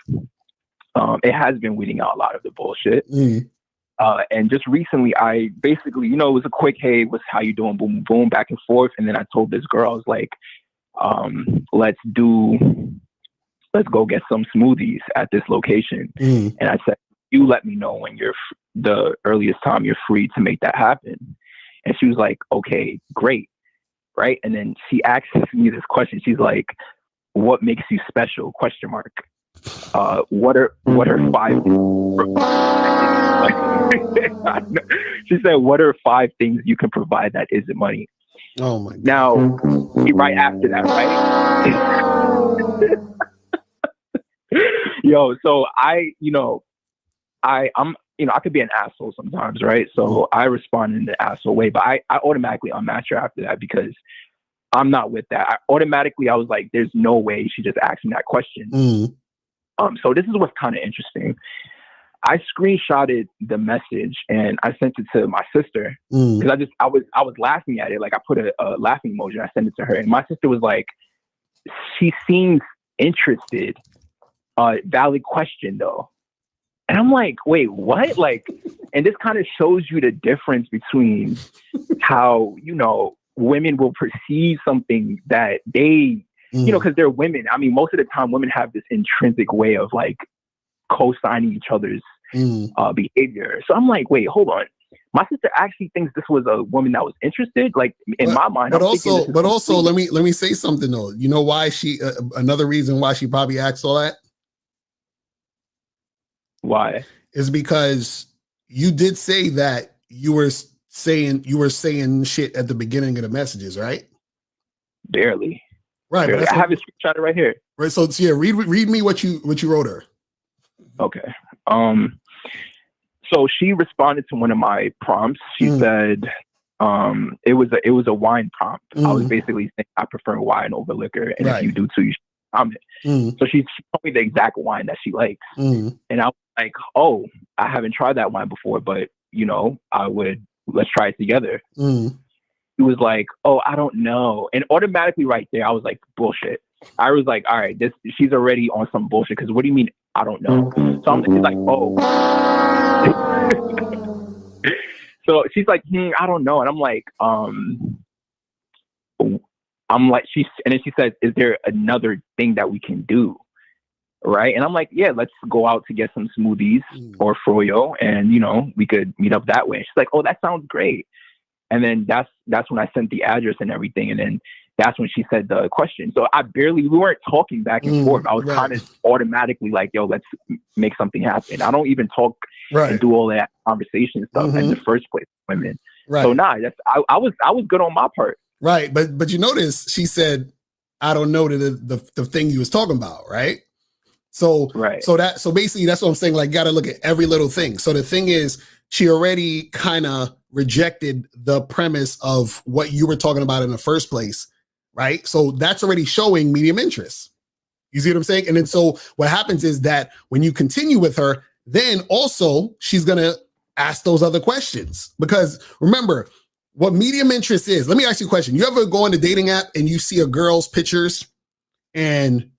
it has been weeding out a lot of the bullshit. And just recently, I basically, you know, it was a quick, hey, what's how you doing? Boom, boom, back and forth. And then I told this girl, I was like, let's go get some smoothies at this location. And I said, you let me know when you're the earliest time you're free to make that happen. And she was like, okay, great. right? And then she asks me this question. She's like, "What makes you special?" Question mark. What are 5? She said, "What are 5 things you can provide that isn't money?" Oh my God. Now, right after that, right? Yo, so I'm I could be an asshole sometimes, right? So I respond in the asshole way, but I automatically unmatch her after that because I'm not with that. I was like, there's no way she just asked me that question. So this is what's kind of interesting. I screenshotted the message and I sent it to my sister because I was laughing at it. Like I put a laughing emoji and I sent it to her, and my sister was like, she seems interested. Valid question though. And I'm like, wait, what? Like, and this kind of shows you the difference between how, women will perceive something that they, because they're women. I mean, most of the time women have this intrinsic way of like co-signing each other's behavior. So I'm like, wait, hold on. My sister actually thinks this was a woman that was interested. Like in my mind, but also, let me say something though. You know why she? Another reason why she probably asked all that. Why? Is because you did say that you were saying shit at the beginning of the messages, right? Barely. Right. Barely. But I have it screenshotted right here. Right. So yeah, read me what you wrote her. Okay. So she responded to one of my prompts. She said, it was a wine prompt. I was basically saying I prefer wine over liquor, and if you do too, you should comment. So she told me the exact wine that she likes, and I was like, oh, I haven't tried that wine before, but let's try it together. He was like, oh, I don't know, and automatically right there, I was like, bullshit. I was like, all right, she's already on some bullshit. Because what do you mean I don't know? So she's like, oh. So she's like, I don't know, and I'm like, and then she says, is there another thing that we can do? Right. And I'm like, yeah, let's go out to get some smoothies or froyo, and we could meet up that way. She's like, oh, that sounds great. And then that's when I sent the address and everything, and then that's when she said the question. So we weren't talking back and forth. I was kind of automatically like, yo, let's make something happen. I don't even talk and do all that conversation stuff in the first place with women. Right. So I was good on my part. Right. But you notice she said, I don't know the thing you was talking about, right? So so basically that's what I'm saying. Like, gotta look at every little thing. So the thing is, she already kind of rejected the premise of what you were talking about in the first place, right? So that's already showing medium interest. You see what I'm saying? And then so what happens is that when you continue with her, then also she's gonna ask those other questions. Because remember, what medium interest is, let me ask you a question. You ever go on the dating app and you see a girl's pictures, and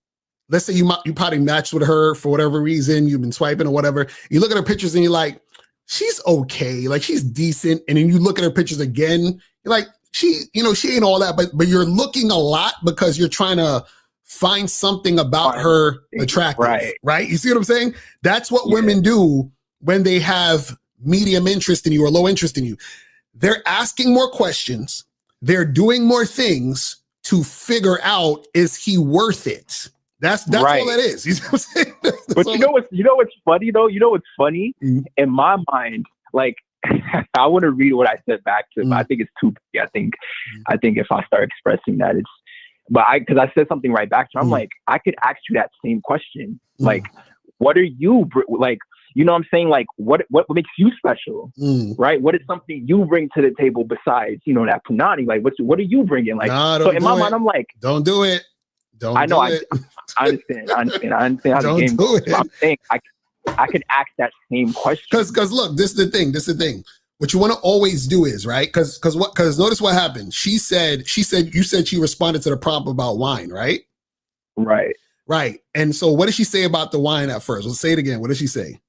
let's say you probably matched with her for whatever reason, you've been swiping or whatever. You look at her pictures and you're like, she's okay, like she's decent. And then you look at her pictures again, you're like, she ain't all that, but you're looking a lot because you're trying to find something about her attractive, right? You see what I'm saying? That's what women do when they have medium interest in you or low interest in you. They're asking more questions. They're doing more things to figure out, is he worth it? That's all that is. You know what I'm saying? But you know what's funny though? You know what's funny? In my mind, like I want to read what I said back to, but I think it's too big. I think if I start expressing that, because I said something right back to her. I'm like, I could ask you that same question. Like, what are you like? You know what I'm saying? Like, what makes you special, right? What is something you bring to the table besides, that punani? Like, what are you bringing? Like, so in my mind, I'm like, don't do it. I understand. I understand how the game goes. But I'm saying I could ask that same question. Because look, this is the thing. What you want to always do is, right? Because notice what happened. You said she responded to the prompt about wine, right? Right. And so what did she say about the wine at first? Let's say it again. What did she say?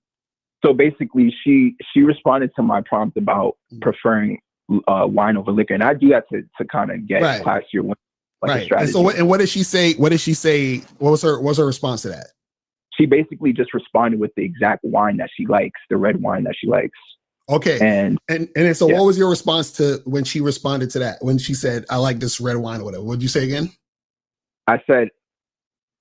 So basically, she responded to my prompt about preferring wine over liquor, and I do that to kind of get classier women. Like right. And so what did she say? What did she say? What was her response to that? She basically just responded with the exact wine that she likes, the red wine that she likes. Okay. And so what was your response to when she responded to that? When she said, I like this red wine or whatever. What'd you say again? I said,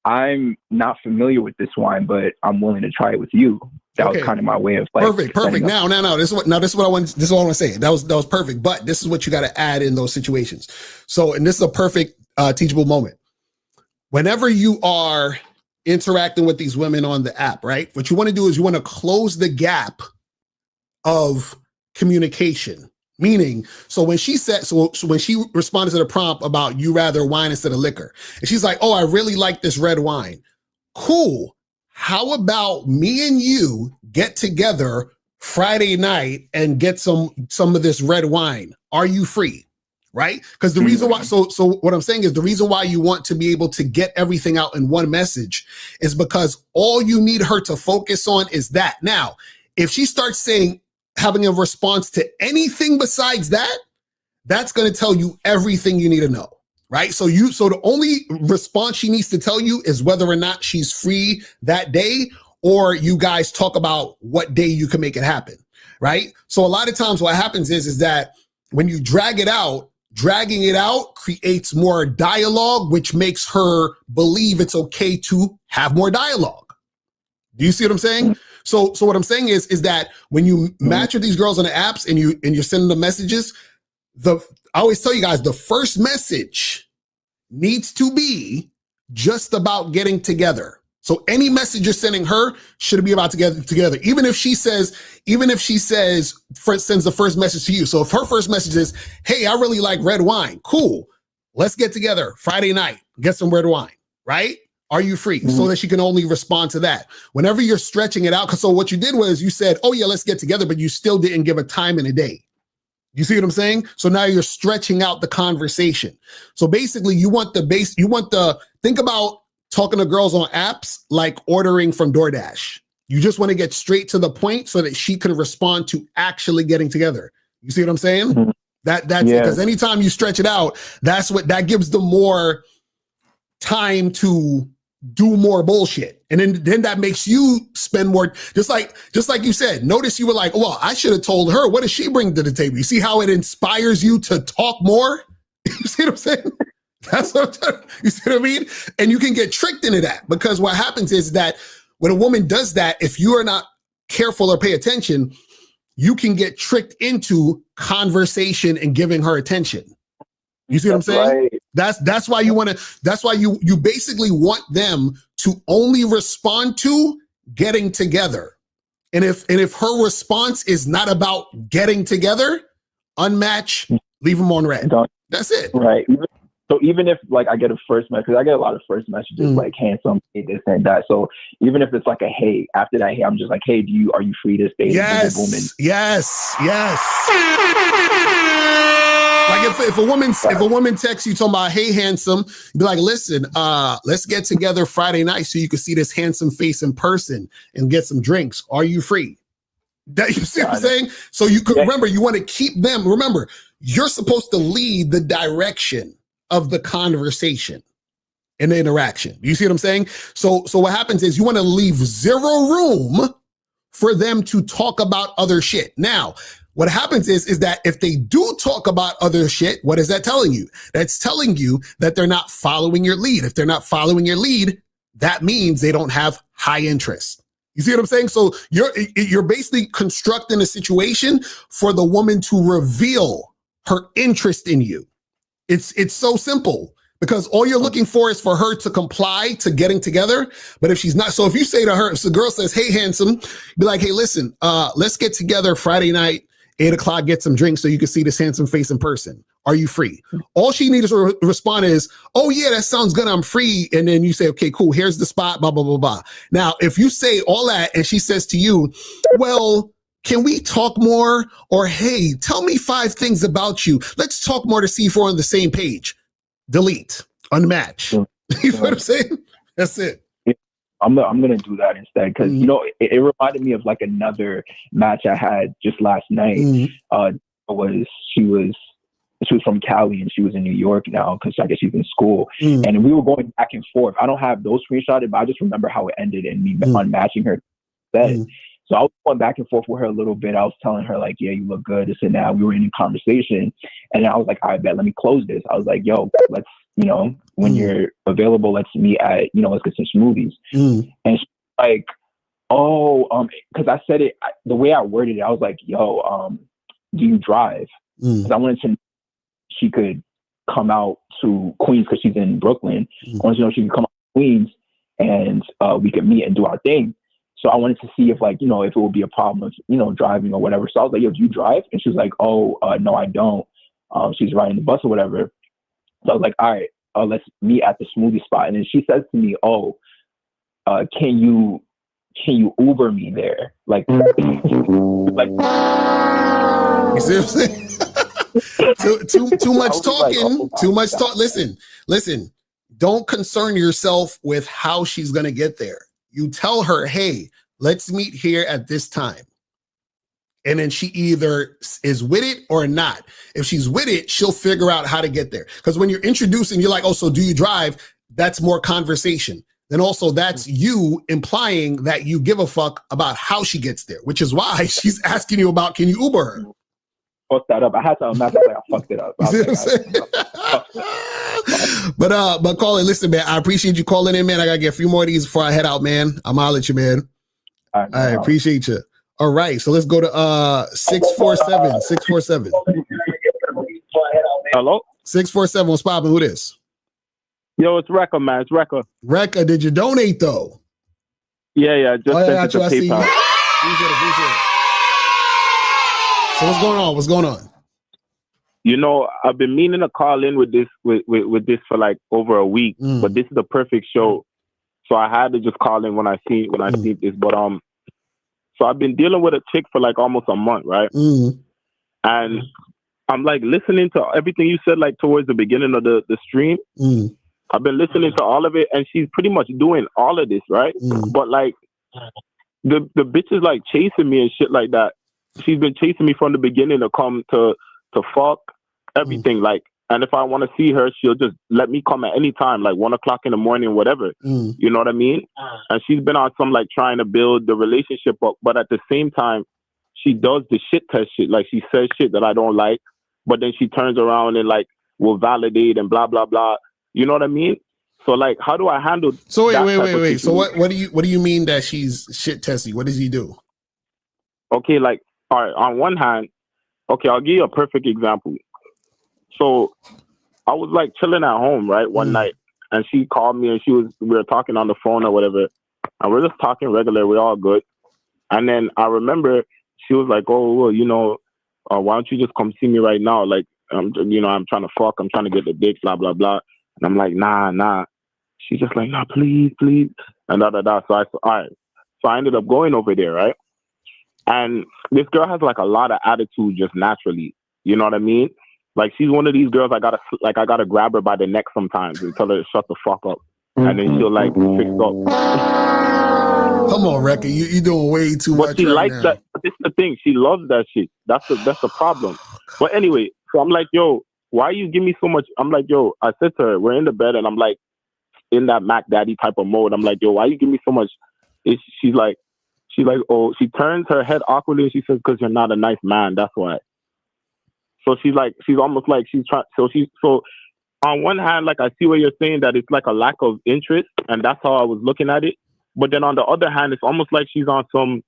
I'm not familiar with this wine, but I'm willing to try it with you. That was kind of my way of like perfect. Now, this is what I want to say. That was perfect. But this is what you got to add in those situations. So, and this is a perfect teachable moment. Whenever you are interacting with these women on the app, right? What you want to do is you want to close the gap of communication. Meaning, so when she said, so when she responded to the prompt about you rather wine instead of liquor, and she's like, oh, I really like this red wine. Cool. How about me and you get together Friday night and get some of this red wine? Are you free? Right? Because the reason why, so what I'm saying is the reason why you want to be able to get everything out in one message is because all you need her to focus on is that. Now, if she starts having a response to anything besides that, that's going to tell you everything you need to know, right? So the only response she needs to tell you is whether or not she's free that day, or you guys talk about what day you can make it happen, right? So a lot of times what happens is that when you dragging it out creates more dialogue, which makes her believe it's okay to have more dialogue. Do you see what I'm saying? So what I'm saying is that when you match with these girls on the apps and you're sending them messages, I always tell you guys, the first message needs to be just about getting together. So any message you're sending her should be about together. Even if she sends the first message to you. So if her first message is, hey, I really like red wine. Cool. Let's get together Friday night, get some red wine, right? Are you free? So that she can only respond to that. Whenever you're stretching it out, so what you did was you said, oh yeah, let's get together, but you still didn't give a time and a day. You see what I'm saying? So now you're stretching out the conversation. So basically think about talking to girls on apps like ordering from DoorDash. You just want to get straight to the point so that she can respond to actually getting together. You see what I'm saying? That's because anytime you stretch it out, that gives them more time to do more bullshit. And then that makes you spend more, just like you said. Notice you were like, well, I should have told her. What does she bring to the table? You see how it inspires you to talk more? You see what I'm saying? That's what I'm telling you. You see what I mean? And you can get tricked into that, because what happens is that when a woman does that, if you are not careful or pay attention, you can get tricked into conversation and giving her attention. You see what I'm saying? Right. That's why you basically want them to only respond to getting together. And if her response is not about getting together, unmatch, leave them on red. That's it. Right. So even if like I get a first message, because I get a lot of first messages like handsome, hey, this and that. So even if it's like a hey, after that hey, I'm just like, hey, are you free this day? Yes. Like if a woman texts you talking about, hey, handsome, be like, listen, let's get together Friday night so you can see this handsome face in person and get some drinks. Are you free? That, you see what I'm saying? So you could remember, you want to keep them. Remember, you're supposed to lead the direction of the conversation and the interaction. You see what I'm saying? So what happens is you want to leave zero room for them to talk about other shit. Now, what happens is that if they do talk about other shit, what is that telling you? That's telling you that they're not following your lead. If they're not following your lead, that means they don't have high interest. You see what I'm saying? So you're basically constructing a situation for the woman to reveal her interest in you. It's so simple, because all you're looking for is for her to comply to getting together. But if she's not, so if you say to her, if the girl says, hey, handsome, be like, hey, listen, let's get together Friday night, 8:00, get some drinks so you can see this handsome face in person. Are you free? All she needs to respond is, oh yeah, that sounds good, I'm free. And then you say, okay, cool, here's the spot, blah, blah, blah, blah. Now, if you say all that and she says to you, well, can we talk more? Or, hey, tell me 5 things about you. Let's talk more to see if we're on the same page. Delete, unmatch. You know what I'm saying? That's it. I'm gonna do that instead, because you know it reminded me of like another match I had just last night. She was from Cali and she was in New York now, because I guess she's in school, and we were going back and forth. I don't have those screenshotted, but I just remember how it ended and me unmatching her. So I was going back and forth with her a little bit. I was telling her like, yeah, you look good, this and that. We were in a conversation. And then I was like, all right, bet, let me close this. I was like, yo, let's, when you're available, let's meet at, let's get some smoothies. And she's like, because I said it, the way I worded it, I was like, yo, do you drive? Because I wanted to know if she could come out to Queens because she's in Brooklyn. I wanted to know if she could come out to Queens and we could meet and do our thing. So I wanted to see if if it would be a problem of, driving or whatever. So I was like, yo, do you drive? And she was like, no, I don't. She's riding the bus or whatever. So I was like, all right, let's meet at the smoothie spot. And then she says to me, can you Uber me there? Like, you see what I'm saying? too much talking. Like, too much talk. Listen. Don't concern yourself with how she's gonna get there. You tell her, hey, let's meet here at this time. And then she either is with it or not. If she's with it, she'll figure out how to get there. Because when you're introducing, you're like, oh, so do you drive? That's more conversation. Then also that's you implying that you give a fuck about how she gets there, which is why she's asking you about, can you Uber her? Fucked that up. I had to imagine like I fucked it up. But Colin, listen, man, I appreciate you calling in, man. I gotta get a few more of these before I head out, man. I'm out at you, man. I appreciate you. All right, so let's go to 647. 647. Hello? 647, what's poppin'? Who this? Yo, it's Rekka, man. It's Rekka. Rekka, did you donate though? Yeah. Just sent it to PayPal. Appreciate it. So what's going on? I've been meaning to call in with this this for like over a week, but this is the perfect show. So I had to just call in when I see this. But so I've been dealing with a chick for like almost a month, right? And I'm like listening to everything you said like towards the beginning of the stream. I've been listening to all of it, and she's pretty much doing all of this, right? But like the bitch is like chasing me and shit like that. She's been chasing me from the beginning to come to fuck everything. Like, and if I want to see her, she'll just let me come at any time, like 1 o'clock in the morning, whatever. You know what I mean? And she's been on some like trying to build the relationship up, but at the same time, she does the shit test shit. Like she says shit that I don't like, but then she turns around and like will validate and blah blah blah. You know what I mean? So like, how do I handle? So wait. So what do you mean that she's shit testy? What does he do? Okay, like, all right, on one hand, okay, I'll give you a perfect example. So I was like chilling at home, right, one night, and she called me and we were talking on the phone or whatever, and we're just talking regular, we're all good. And then I remember she was like, oh, well, why don't you just come see me right now? Like, I'm trying to fuck, I'm trying to get the dick, blah, blah, blah. And I'm like, nah. She's just like, nah, please. And da. So all right. So I ended up going over there, right? And this girl has like a lot of attitude just naturally. You know what I mean? Like she's one of these girls I gotta grab her by the neck sometimes and tell her to shut the fuck up. And then she'll like fix up. Come on, Rekka, you doing way too much. But she likes that. This is the thing. She loves that shit. That's the problem. But anyway, so I'm like, yo, why you give me so much? I'm like, yo, I said to her, we're in the bed and I'm like in that Mac Daddy type of mode. I'm like, yo, why you give me so much? She's like, oh, she turns her head awkwardly and she says, because you're not a nice man, that's why. So she's almost like she's trying. So on one hand, like I see what you're saying, that it's like a lack of interest, and that's how I was looking at it. But then on the other hand, it's almost like she's on some,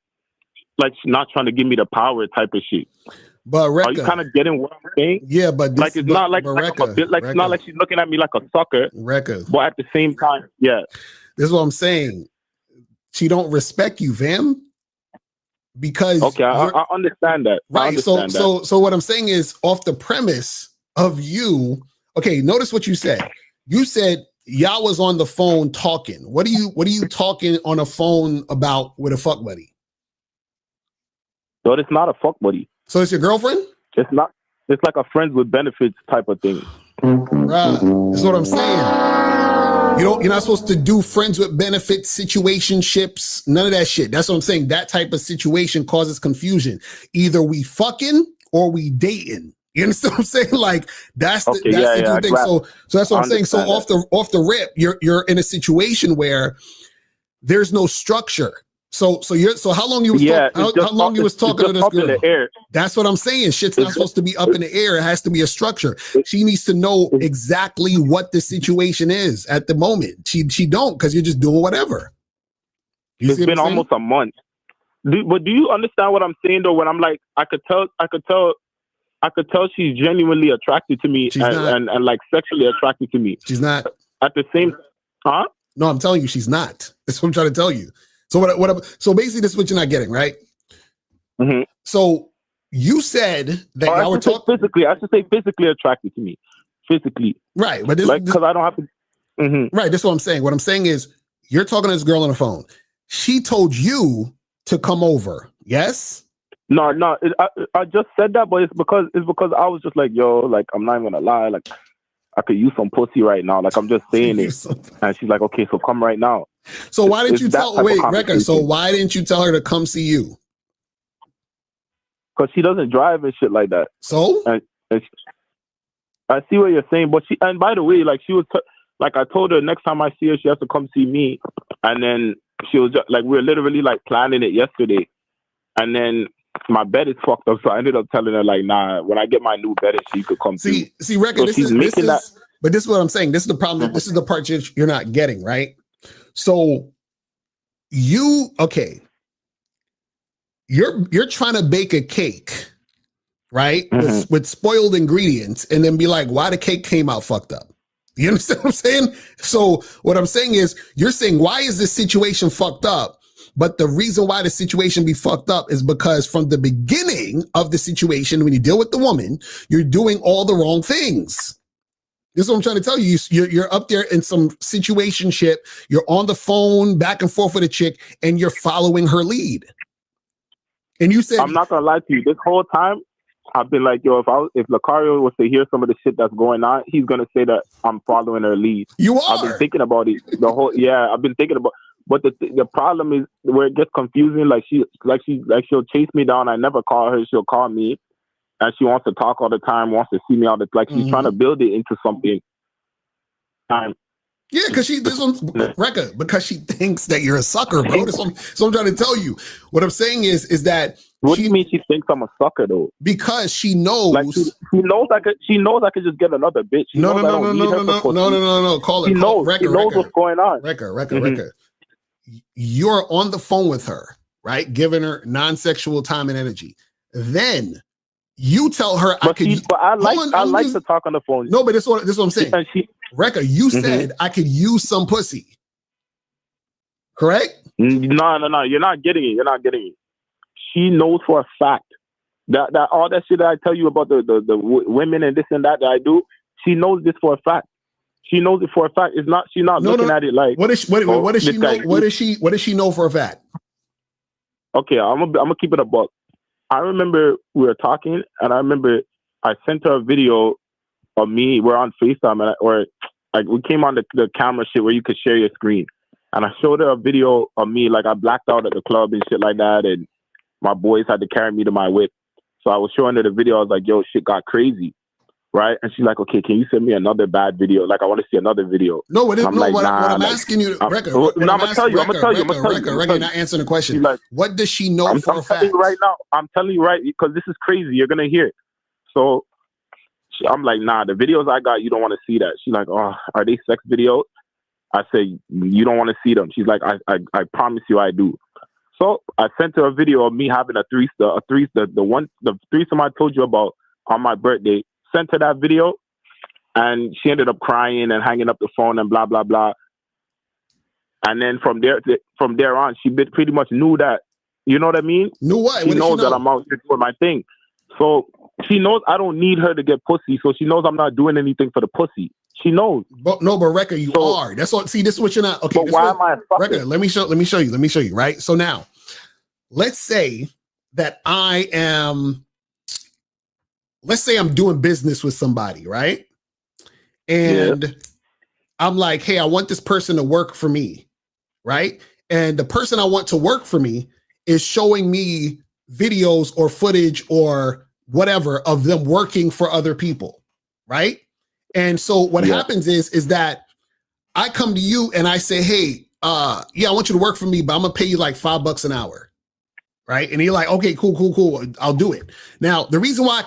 like she's not trying to give me the power type of shit. But Rekka, are you kind of getting what I'm saying? Yeah, but like it's not like it's not like she's looking at me like a sucker. Rekka, but at the same time, yeah, this is what I'm saying. She don't respect you, fam. Because okay, I understand that. Right. So what I'm saying is off the premise of you. Okay, notice what you said. You said y'all was on the phone talking. What are you talking on a phone about with a fuck buddy? No, it's not a fuck buddy. So it's your girlfriend? It's not. It's like a friends with benefits type of thing. Right. That's what I'm saying. You're not supposed to do friends with benefits, situationships, none of that shit. That's what I'm saying. That type of situation causes confusion. Either we fucking or we dating. You understand what I'm saying? Like that's the two things. So that's what I'm saying. So off the rip, you're in a situation where there's no structure. So how long you was how long you was talking to this girl? In the air. That's what I'm saying. Shit's not supposed to be up in the air. It has to be a structure. She needs to know exactly what the situation is at the moment. She don't, because you're just doing whatever. It's been almost a month. But do you understand what I'm saying though? When I'm like, I could tell she's genuinely attracted to me and like sexually attracted to me. She's not. At the same, huh? No, I'm telling you, she's not. That's what I'm trying to tell you. So so basically, this is what you're not getting, right? Mm-hmm. So you said that y'all were talking physically. I should say physically attracted to me, physically. Right, but this because I don't have to. Mm-hmm. Right, this is what I'm saying. What I'm saying is, you're talking to this girl on the phone. She told you to come over. Yes. No. I just said that, but it's because I was just like, yo, like I'm not even gonna lie, like I could use some pussy right now. Like I'm just saying it, and she's like, okay, so come right now. So why didn't you tell? Wait, Rekka. So why didn't you tell her to come see you? Because she doesn't drive and shit like that. So and I see what you're saying, but and by the way, like she was like I told her next time I see her, she has to come see me, and then she was just like we were literally like planning it yesterday, and then my bed is fucked up, so I ended up telling her like, nah, when I get my new bed, she could come see. Rekka, so this is but this is what I'm saying. This is the problem. Mm-hmm. This is the part you're not getting, right? So you're trying to bake a cake, right? Mm-hmm. With spoiled ingredients, and then be like, why the cake came out fucked up. You understand what I'm saying? So what I'm saying is, you're saying, why is this situation fucked up? But the reason why the situation be fucked up is because from the beginning of the situation, when you deal with the woman, you're doing all the wrong things. This is what I'm trying to tell you. You're up there in some situationship. You're on the phone back and forth with a chick, and you're following her lead. And you said, I'm not gonna lie to you. This whole time, I've been like, yo, if Locario was to hear some of the shit that's going on, he's gonna say that I'm following her lead. You are. I've been thinking about it I've been thinking about. But the problem is where it gets confusing. Like she'll chase me down. I never call her. She'll call me. And she wants to talk all the time, wants to see me all the time. Like she's trying to build it into something. Yeah, because Rekka, because she thinks that you're a sucker, bro. That's what I'm trying to tell you. What I'm saying is that what do you mean she thinks I'm a sucker though? Because she knows, like she knows I could just get another bitch. No. Call she it. Knows. Rekka, she knows what's going on. Rekka. You're on the phone with her, right? Giving her non-sexual time and energy. Then you tell her I like to talk on the phone. No, but this is what I'm saying. Rekka, you said I could use some pussy. Correct? No. You're not getting it. She knows for a fact that all that shit that I tell you about the women and this and that I do, she knows this for a fact. She knows it for a fact. She's not looking at it like what does she know? What does she know for a fact? Okay, I'm gonna keep it a buck. I remember we were talking, and I remember I sent her a video of me. We're on FaceTime, we came on the camera shit where you could share your screen, and I showed her a video of me, like I blacked out at the club and shit like that, and my boys had to carry me to my whip. So I was showing her the video. I was like, "Yo, shit got crazy." Right? And she's like, okay, can you send me another bad video? Like, I want to see another video. No, what I'm asking you, Rekka, I'm going to tell you. Rekka, you're not answering the question. Like, what does she know for a fact? I'm telling you right, because this is crazy. You're going to hear it. So I'm like, nah, the videos I got, you don't want to see that. She's like, oh, are they sex videos? I say, you don't want to see them. She's like, I promise you I do. So I sent her a video of me having the threesome I told you about on my birthday. Sent her that video, and she ended up crying and hanging up the phone and blah blah blah. And then from there on, she pretty much knew that. You know what I mean? Knew what? She knows that I'm out here doing my thing. So she knows I don't need her to get pussy. So she knows I'm not doing anything for the pussy. She knows. But Rekka, you are. That's what. See, this is what you're not. Okay. But why am I? Rekka, let me show you. Right. So now, let's say that let's say I'm doing business with somebody, right? And I'm like, hey, I want this person to work for me, right? And the person I want to work for me is showing me videos or footage or whatever of them working for other people, right? And so what happens is that I come to you and I say, hey, yeah, I want you to work for me, but I'm gonna pay you like $5 an hour. Right. And you're like, okay, cool. I'll do it. Now, the reason why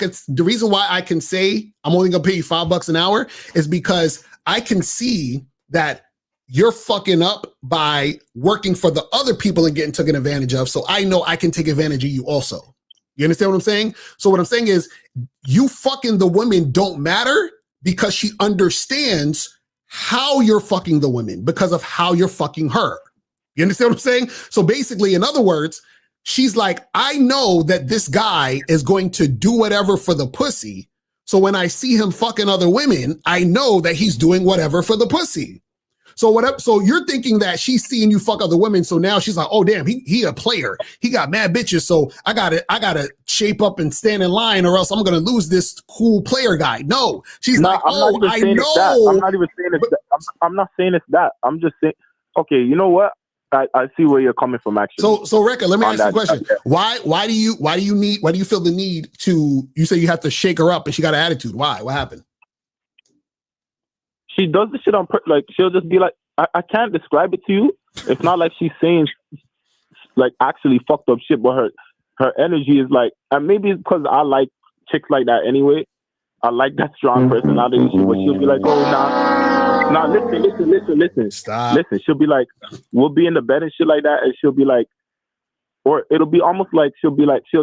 I can say I'm only gonna pay you $5 an hour is because I can see that you're fucking up by working for the other people and getting taken advantage of. So I know I can take advantage of you also. You understand what I'm saying? So what I'm saying is you fucking the women don't matter because she understands how you're fucking the women because of how you're fucking her. You understand what I'm saying? So basically, in other words, she's like, I know that this guy is going to do whatever for the pussy. So when I see him fucking other women, I know that he's doing whatever for the pussy. So whatever. So you're thinking that she's seeing you fuck other women. So now she's like, oh damn, he a player. He got mad bitches. So I gotta shape up and stand in line, or else I'm gonna lose this cool player guy. No, she's like, oh, I know. I'm not even saying it's that. I'm not saying it's that. I'm just saying, okay, you know what? I see where you're coming from, actually. So Rekka, let me ask you a question. Why do you feel the need to? You say you have to shake her up, and she got an attitude. Why? What happened? She does the shit on like she'll just be like, I can't describe it to you. It's not like she's saying like actually fucked up shit, but her energy is like, and maybe it's because I like chicks like that anyway. I like that strong personality. But she'll be like, oh nah, listen. Stop. Listen, she'll be like, we'll be in the bed and shit like that, and she'll be like, or it'll be almost like she'll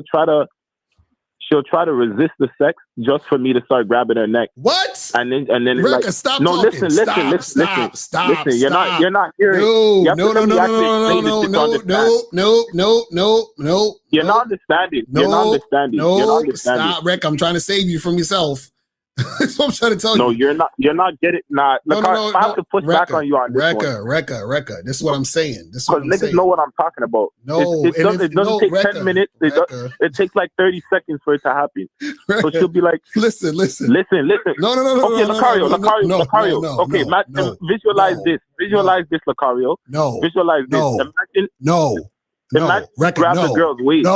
try to resist the sex just for me to start grabbing her neck. What? And then Rekka, like, stop no, talking. listen. Stop. You're not hearing. No. You're not understanding. No, stop, Rekka. I'm trying to save you from yourself. That's what I'm trying to tell you. No, you're not getting. Nah, I have to push back on you on this one. Rekka. This is what I'm saying. Because niggas know what I'm talking about. No, it doesn't take 10 minutes. It takes like 30 seconds for it to happen. Rekka, so she'll be like, listen. No. Okay, Locario. Okay, visualize this. Visualize this, Locario. No. Visualize this. Imagine Rekka, grab the girl's waist.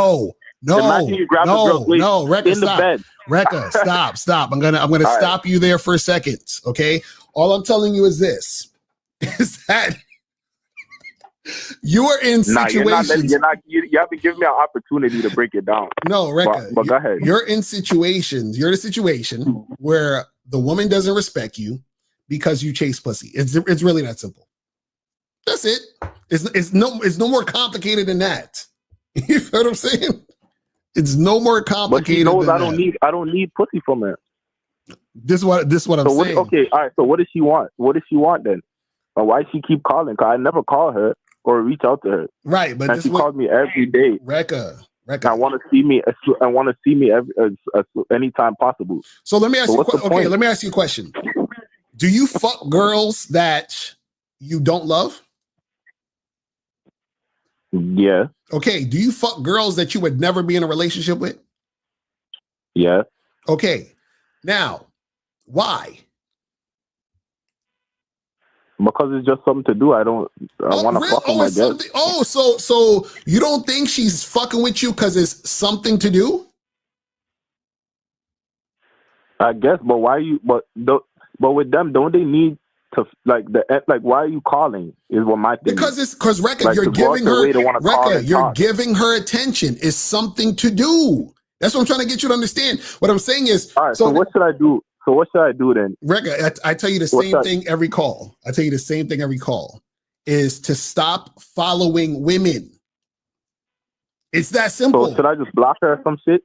Imagine you grab the girl's waist Rekka, in the bed. Rekka, stop. I'm gonna stop you there for a second. Okay. All I'm telling you is this: is that you are in situations. You haven't given me an opportunity to break it down. No, Rekka. But go ahead. You're in a situation where the woman doesn't respect you because you chase pussy. It's really that simple. That's it. It's no more complicated than that. You feel what I'm saying? It's no more complicated. But she knows than I don't need pussy from her. This is what I'm saying. Okay, all right. So what does she want? What does she want then? Or why she keep calling? Cause I never call her or reach out to her. Right, but she calls me every day. Rekka. I want to see me. I want to see me anytime possible. So let me ask you. Okay, let me ask you a question. Do you fuck girls that you don't love? Yeah. Okay. Do you fuck girls that you would never be in a relationship with? Yeah. Okay. Now, why? Because it's just something to do. I want to fuck them, I guess. So you don't think she's fucking with you because it's something to do? I guess, but why you? But with them, don't they need to why are you calling? Is what my thing. Because Rekka, like, you're giving her attention. It's something to do. That's what I'm trying to get you to understand. What I'm saying is, all right. So what should I do? So what should I do then? Rekka, I tell you the same thing every call. Is to stop following women. It's that simple. So should I just block her or some shit?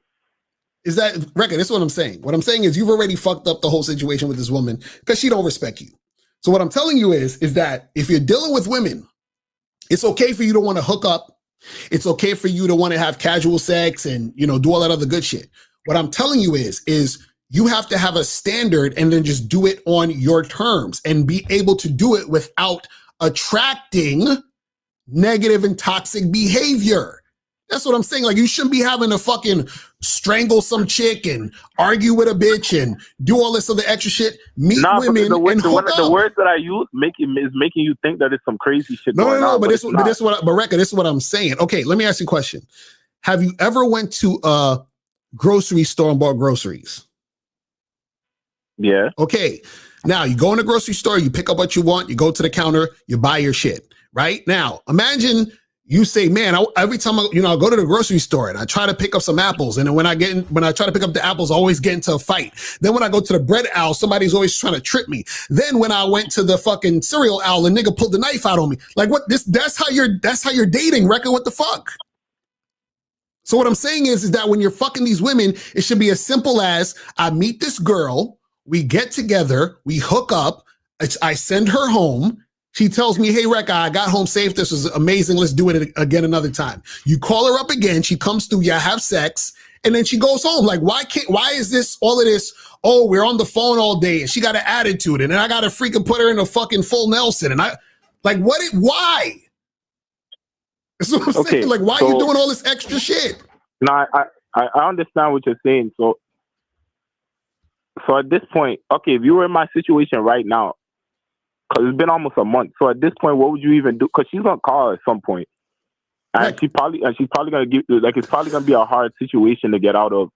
Is that Rekka? This is what I'm saying. What I'm saying is you've already fucked up the whole situation with this woman because she don't respect you. So what I'm telling you is that if you're dealing with women, it's okay for you to want to hook up. It's okay for you to want to have casual sex and, do all that other good shit. What I'm telling you is you have to have a standard and then just do it on your terms and be able to do it without attracting negative and toxic behavior. That's what I'm saying. Like, you shouldn't be having to fucking strangle some chick and argue with a bitch and do all this other extra shit. Meet women and hook up. The words that I use is making you think that it's some crazy shit going on. But Rekka, this is what I'm saying. Okay, let me ask you a question. Have you ever went to a grocery store and bought groceries? Yeah. Okay. Now you go in the grocery store, you pick up what you want, you go to the counter, you buy your shit. right? Now, imagine you say, man, every time I go to the grocery store and I try to pick up some apples, and then when I try to pick up the apples, I always get into a fight. Then when I go to the bread aisle, somebody's always trying to trip me. Then when I went to the fucking cereal aisle, a nigga pulled the knife out on me. Like what? That's how you're dating, Rekka. What the fuck? So what I'm saying is that when you're fucking these women, it should be as simple as I meet this girl, we get together, we hook up, I send her home. She tells me, hey, Rekka, I got home safe. This was amazing. Let's do it again another time. You call her up again. She comes through. You have sex. And then she goes home. Like, why is this all of this? Oh, we're on the phone all day. And she got an attitude. And then I got to freaking put her in a fucking full Nelson. And why? That's what I'm saying. Like, why are you doing all this extra shit? No, I understand what you're saying. So at this point, okay, if you were in my situation right now, because it's been almost a month. So at this point, what would you even do? Because she's gonna call at some point, and she's probably gonna give it's probably gonna be a hard situation to get out of,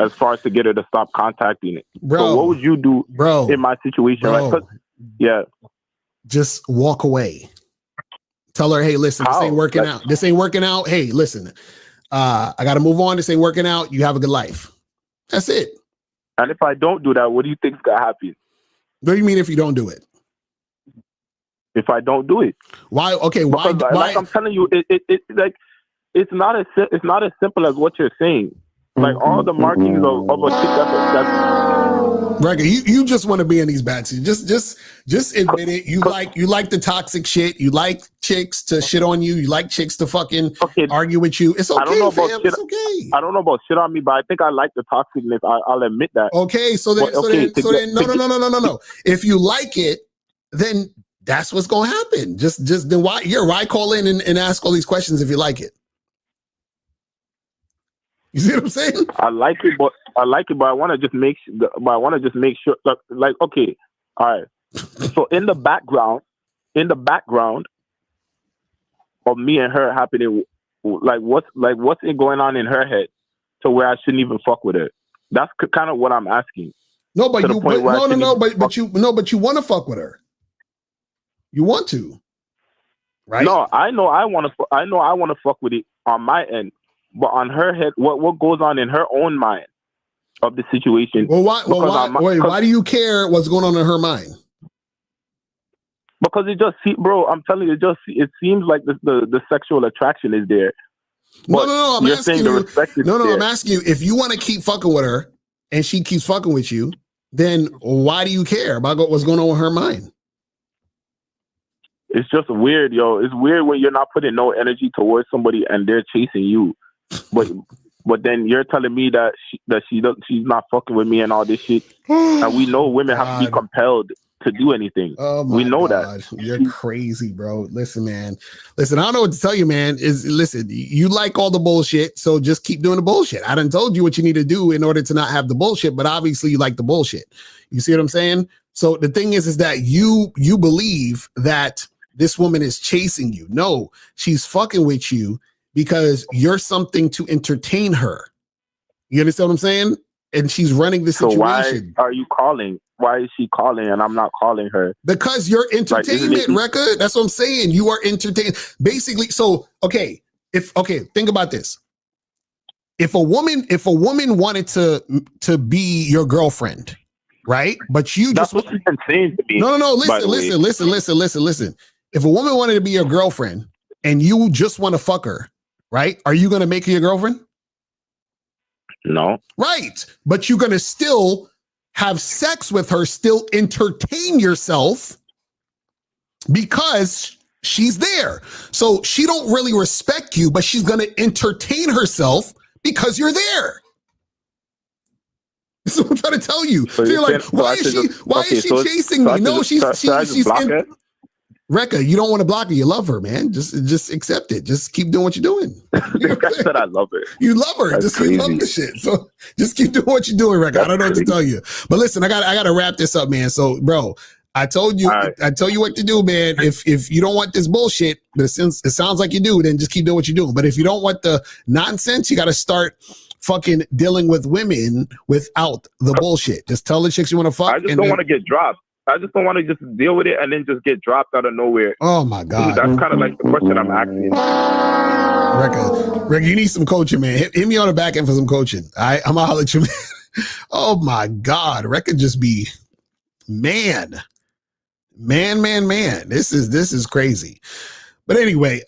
as far as to get her to stop contacting it. Bro, so what would you do, in my situation? Right? Yeah, just walk away. Tell her, hey, listen, this ain't working out. This ain't working out. Hey, listen, I got to move on. This ain't working out. You have a good life. That's it. And if I don't do that, what do you think's gonna happen? What do you mean if you don't do it? If I don't do it, why? Okay, why? Because, like I'm telling you, it's not as simple as what you're saying. Like all the markings of a chick that's Rekka, you just want to be in these bad situations. Just admit it. You like the toxic shit. You like chicks to shit on you. You like chicks to fucking argue with you. It's okay, I don't know about fam. Shit, it's okay. I don't know about shit on me, but I think I like the toxicness. I'll admit that. Okay, so then no. If you like it, then that's what's gonna happen. Just then why call in and ask all these questions if you like it? You see what I'm saying? I like it, but I want to just make sure. Like, okay, all right. So in the background of me and her happening, what's going on in her head to where I shouldn't even fuck with her? That's kind of what I'm asking. No, but you want to fuck with her. You want to, right? No, I know I want to fuck with it on my end. But on her head, what goes on in her own mind of the situation? Well, why do you care what's going on in her mind? Because bro, I'm telling you, it seems like the sexual attraction is there. No, I'm asking you. I'm asking you, if you want to keep fucking with her and she keeps fucking with you, then why do you care about what's going on with her mind? It's just weird, yo. It's weird when you're not putting no energy towards somebody and they're chasing you. But then you're telling me that she's not fucking with me and all this shit. And we know women have to be compelled to do anything. Oh my we know God. that. You're crazy, bro. Listen, man. Listen, I don't know what to tell you, man. You like all the bullshit, so just keep doing the bullshit. I done told you what you need to do in order to not have the bullshit, but obviously you like the bullshit. You see what I'm saying? So the thing is that you believe that this woman is chasing you. No, she's fucking with you because you're something to entertain her. You understand what I'm saying? And she's running the situation. So why are you calling? Why is she calling and I'm not calling her? Because you're entertainment, Rekka. That's what I'm saying. You are entertained. Basically, think about this. If a woman wanted to be your girlfriend, right? But you That's what she's been saying to me. No. Listen. If a woman wanted to be your girlfriend and you just want to fuck her, right? Are you going to make her your girlfriend? No. Right. But you're going to still have sex with her, still entertain yourself because she's there. So she don't really respect you, but she's going to entertain herself because you're there. That's what I'm trying to tell you. So you're like, why is she chasing me? No, she's Rekka, you don't want to block her. You love her, man. Just accept it. Just keep doing what you're doing. You know what I said I love her. You love her. You love the shit. So just keep doing what you're doing, Rekka. I don't know what to tell you. But listen, I got to wrap this up, man. So, bro, I told you what to do, man. If you don't want this bullshit, but since it sounds like you do, then just keep doing what you're doing. But if you don't want the nonsense, you got to start fucking dealing with women without the bullshit. Just tell the chicks you want to fuck. I just don't want to get dropped. I just don't want to just deal with it and then just get dropped out of nowhere. Oh my God. That's kind of like the question I'm asking. Rick, you need some coaching, man. Hit me on the back end for some coaching. I'm gonna holler at you, man. Oh my God. Rick could just be man. This is crazy. But anyway,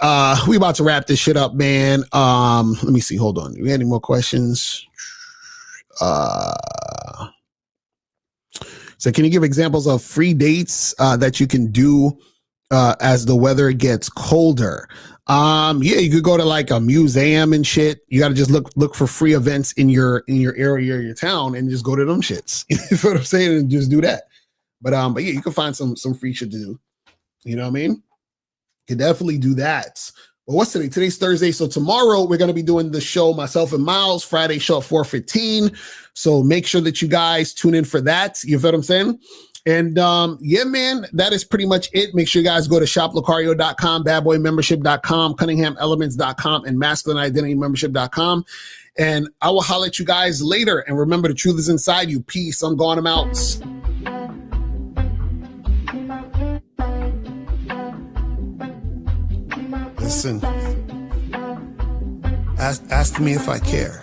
we about to wrap this shit up, man. Let me see. Hold on. Do we have any more questions? So can you give examples of free dates that you can do as the weather gets colder? Yeah, you could go to like a museum and shit. You got to just look for free events in your area or your town and just go to them shits. You know what I'm saying? And just do that. But yeah, you can find some free shit to do. You know what I mean? You can definitely do that. Well, what's today? Today's Thursday. So tomorrow we're going to be doing the show, myself and Miles, Friday show at 4:15. So make sure that you guys tune in for that. You feel what I'm saying? And yeah, man, that is pretty much it. Make sure you guys go to shoplocario.com, badboymembership.com, cunninghamelements.com, and masculineidentitymembership.com. And I will holler at you guys later. And remember, the truth is inside you. Peace. I'm gone. I'm out. Listen, ask me if I care.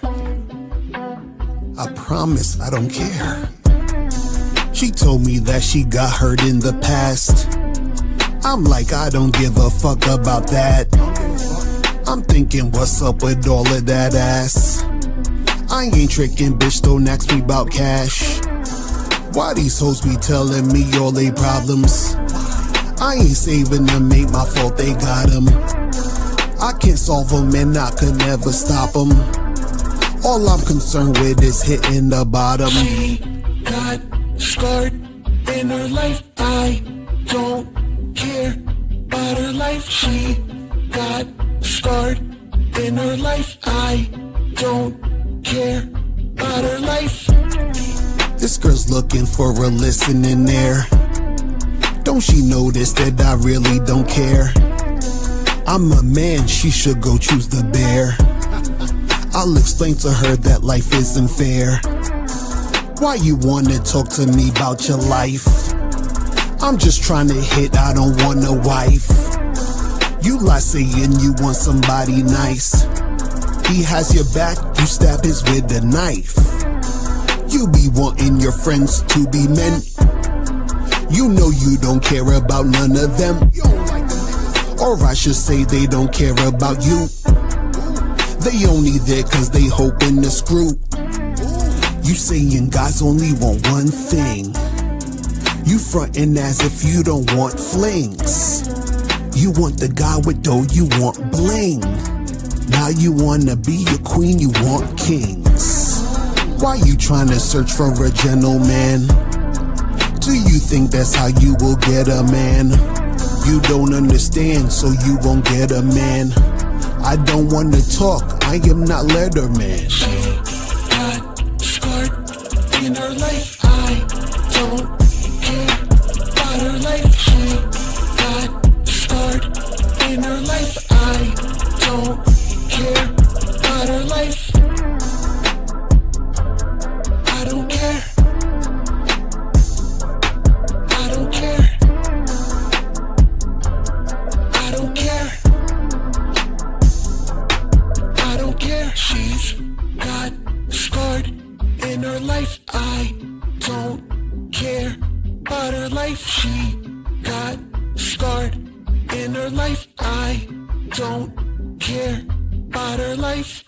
I promise I don't care. She told me that she got hurt in the past. I'm like, I don't give a fuck about that. I'm thinking, what's up with all of that ass? I ain't tricking, bitch, don't ask me about cash. Why these hoes be telling me all they problems? I ain't saving them, ain't my fault they got them. I can't solve them and I could never stop them. All I'm concerned with is hitting the bottom. She got scarred in her life. I don't care about her life. She got scarred in her life. I don't care about her life. This girl's looking for a listening ear. Don't she notice that I really don't care? I'm a man, she should go choose the bear. I'll explain to her that life isn't fair. Why you wanna talk to me about your life? I'm just trying to hit, I don't want a wife. You lie saying you want somebody nice. He has your back, you stab his with a knife. You be wanting your friends to be men. You know you don't care about none of them. Or I should say they don't care about you. They only there cause they hoping to screw. You saying guys only want one thing. You frontin' as if you don't want flings. You want the guy with dough, you want bling. Now you wanna be a queen, you want kings. Why you trying to search for a gentleman? Do you think that's how you will get a man? You don't understand, so you won't get a man. I don't want to talk, I am not Letterman. She got scarred in her life. I don't care about her life. She got scarred in her life. I don't care about her life. I don't care. I don't care. I don't care. I don't care. She's got scarred in her life. I don't care about her life. She got scarred in her life. I don't care about her life.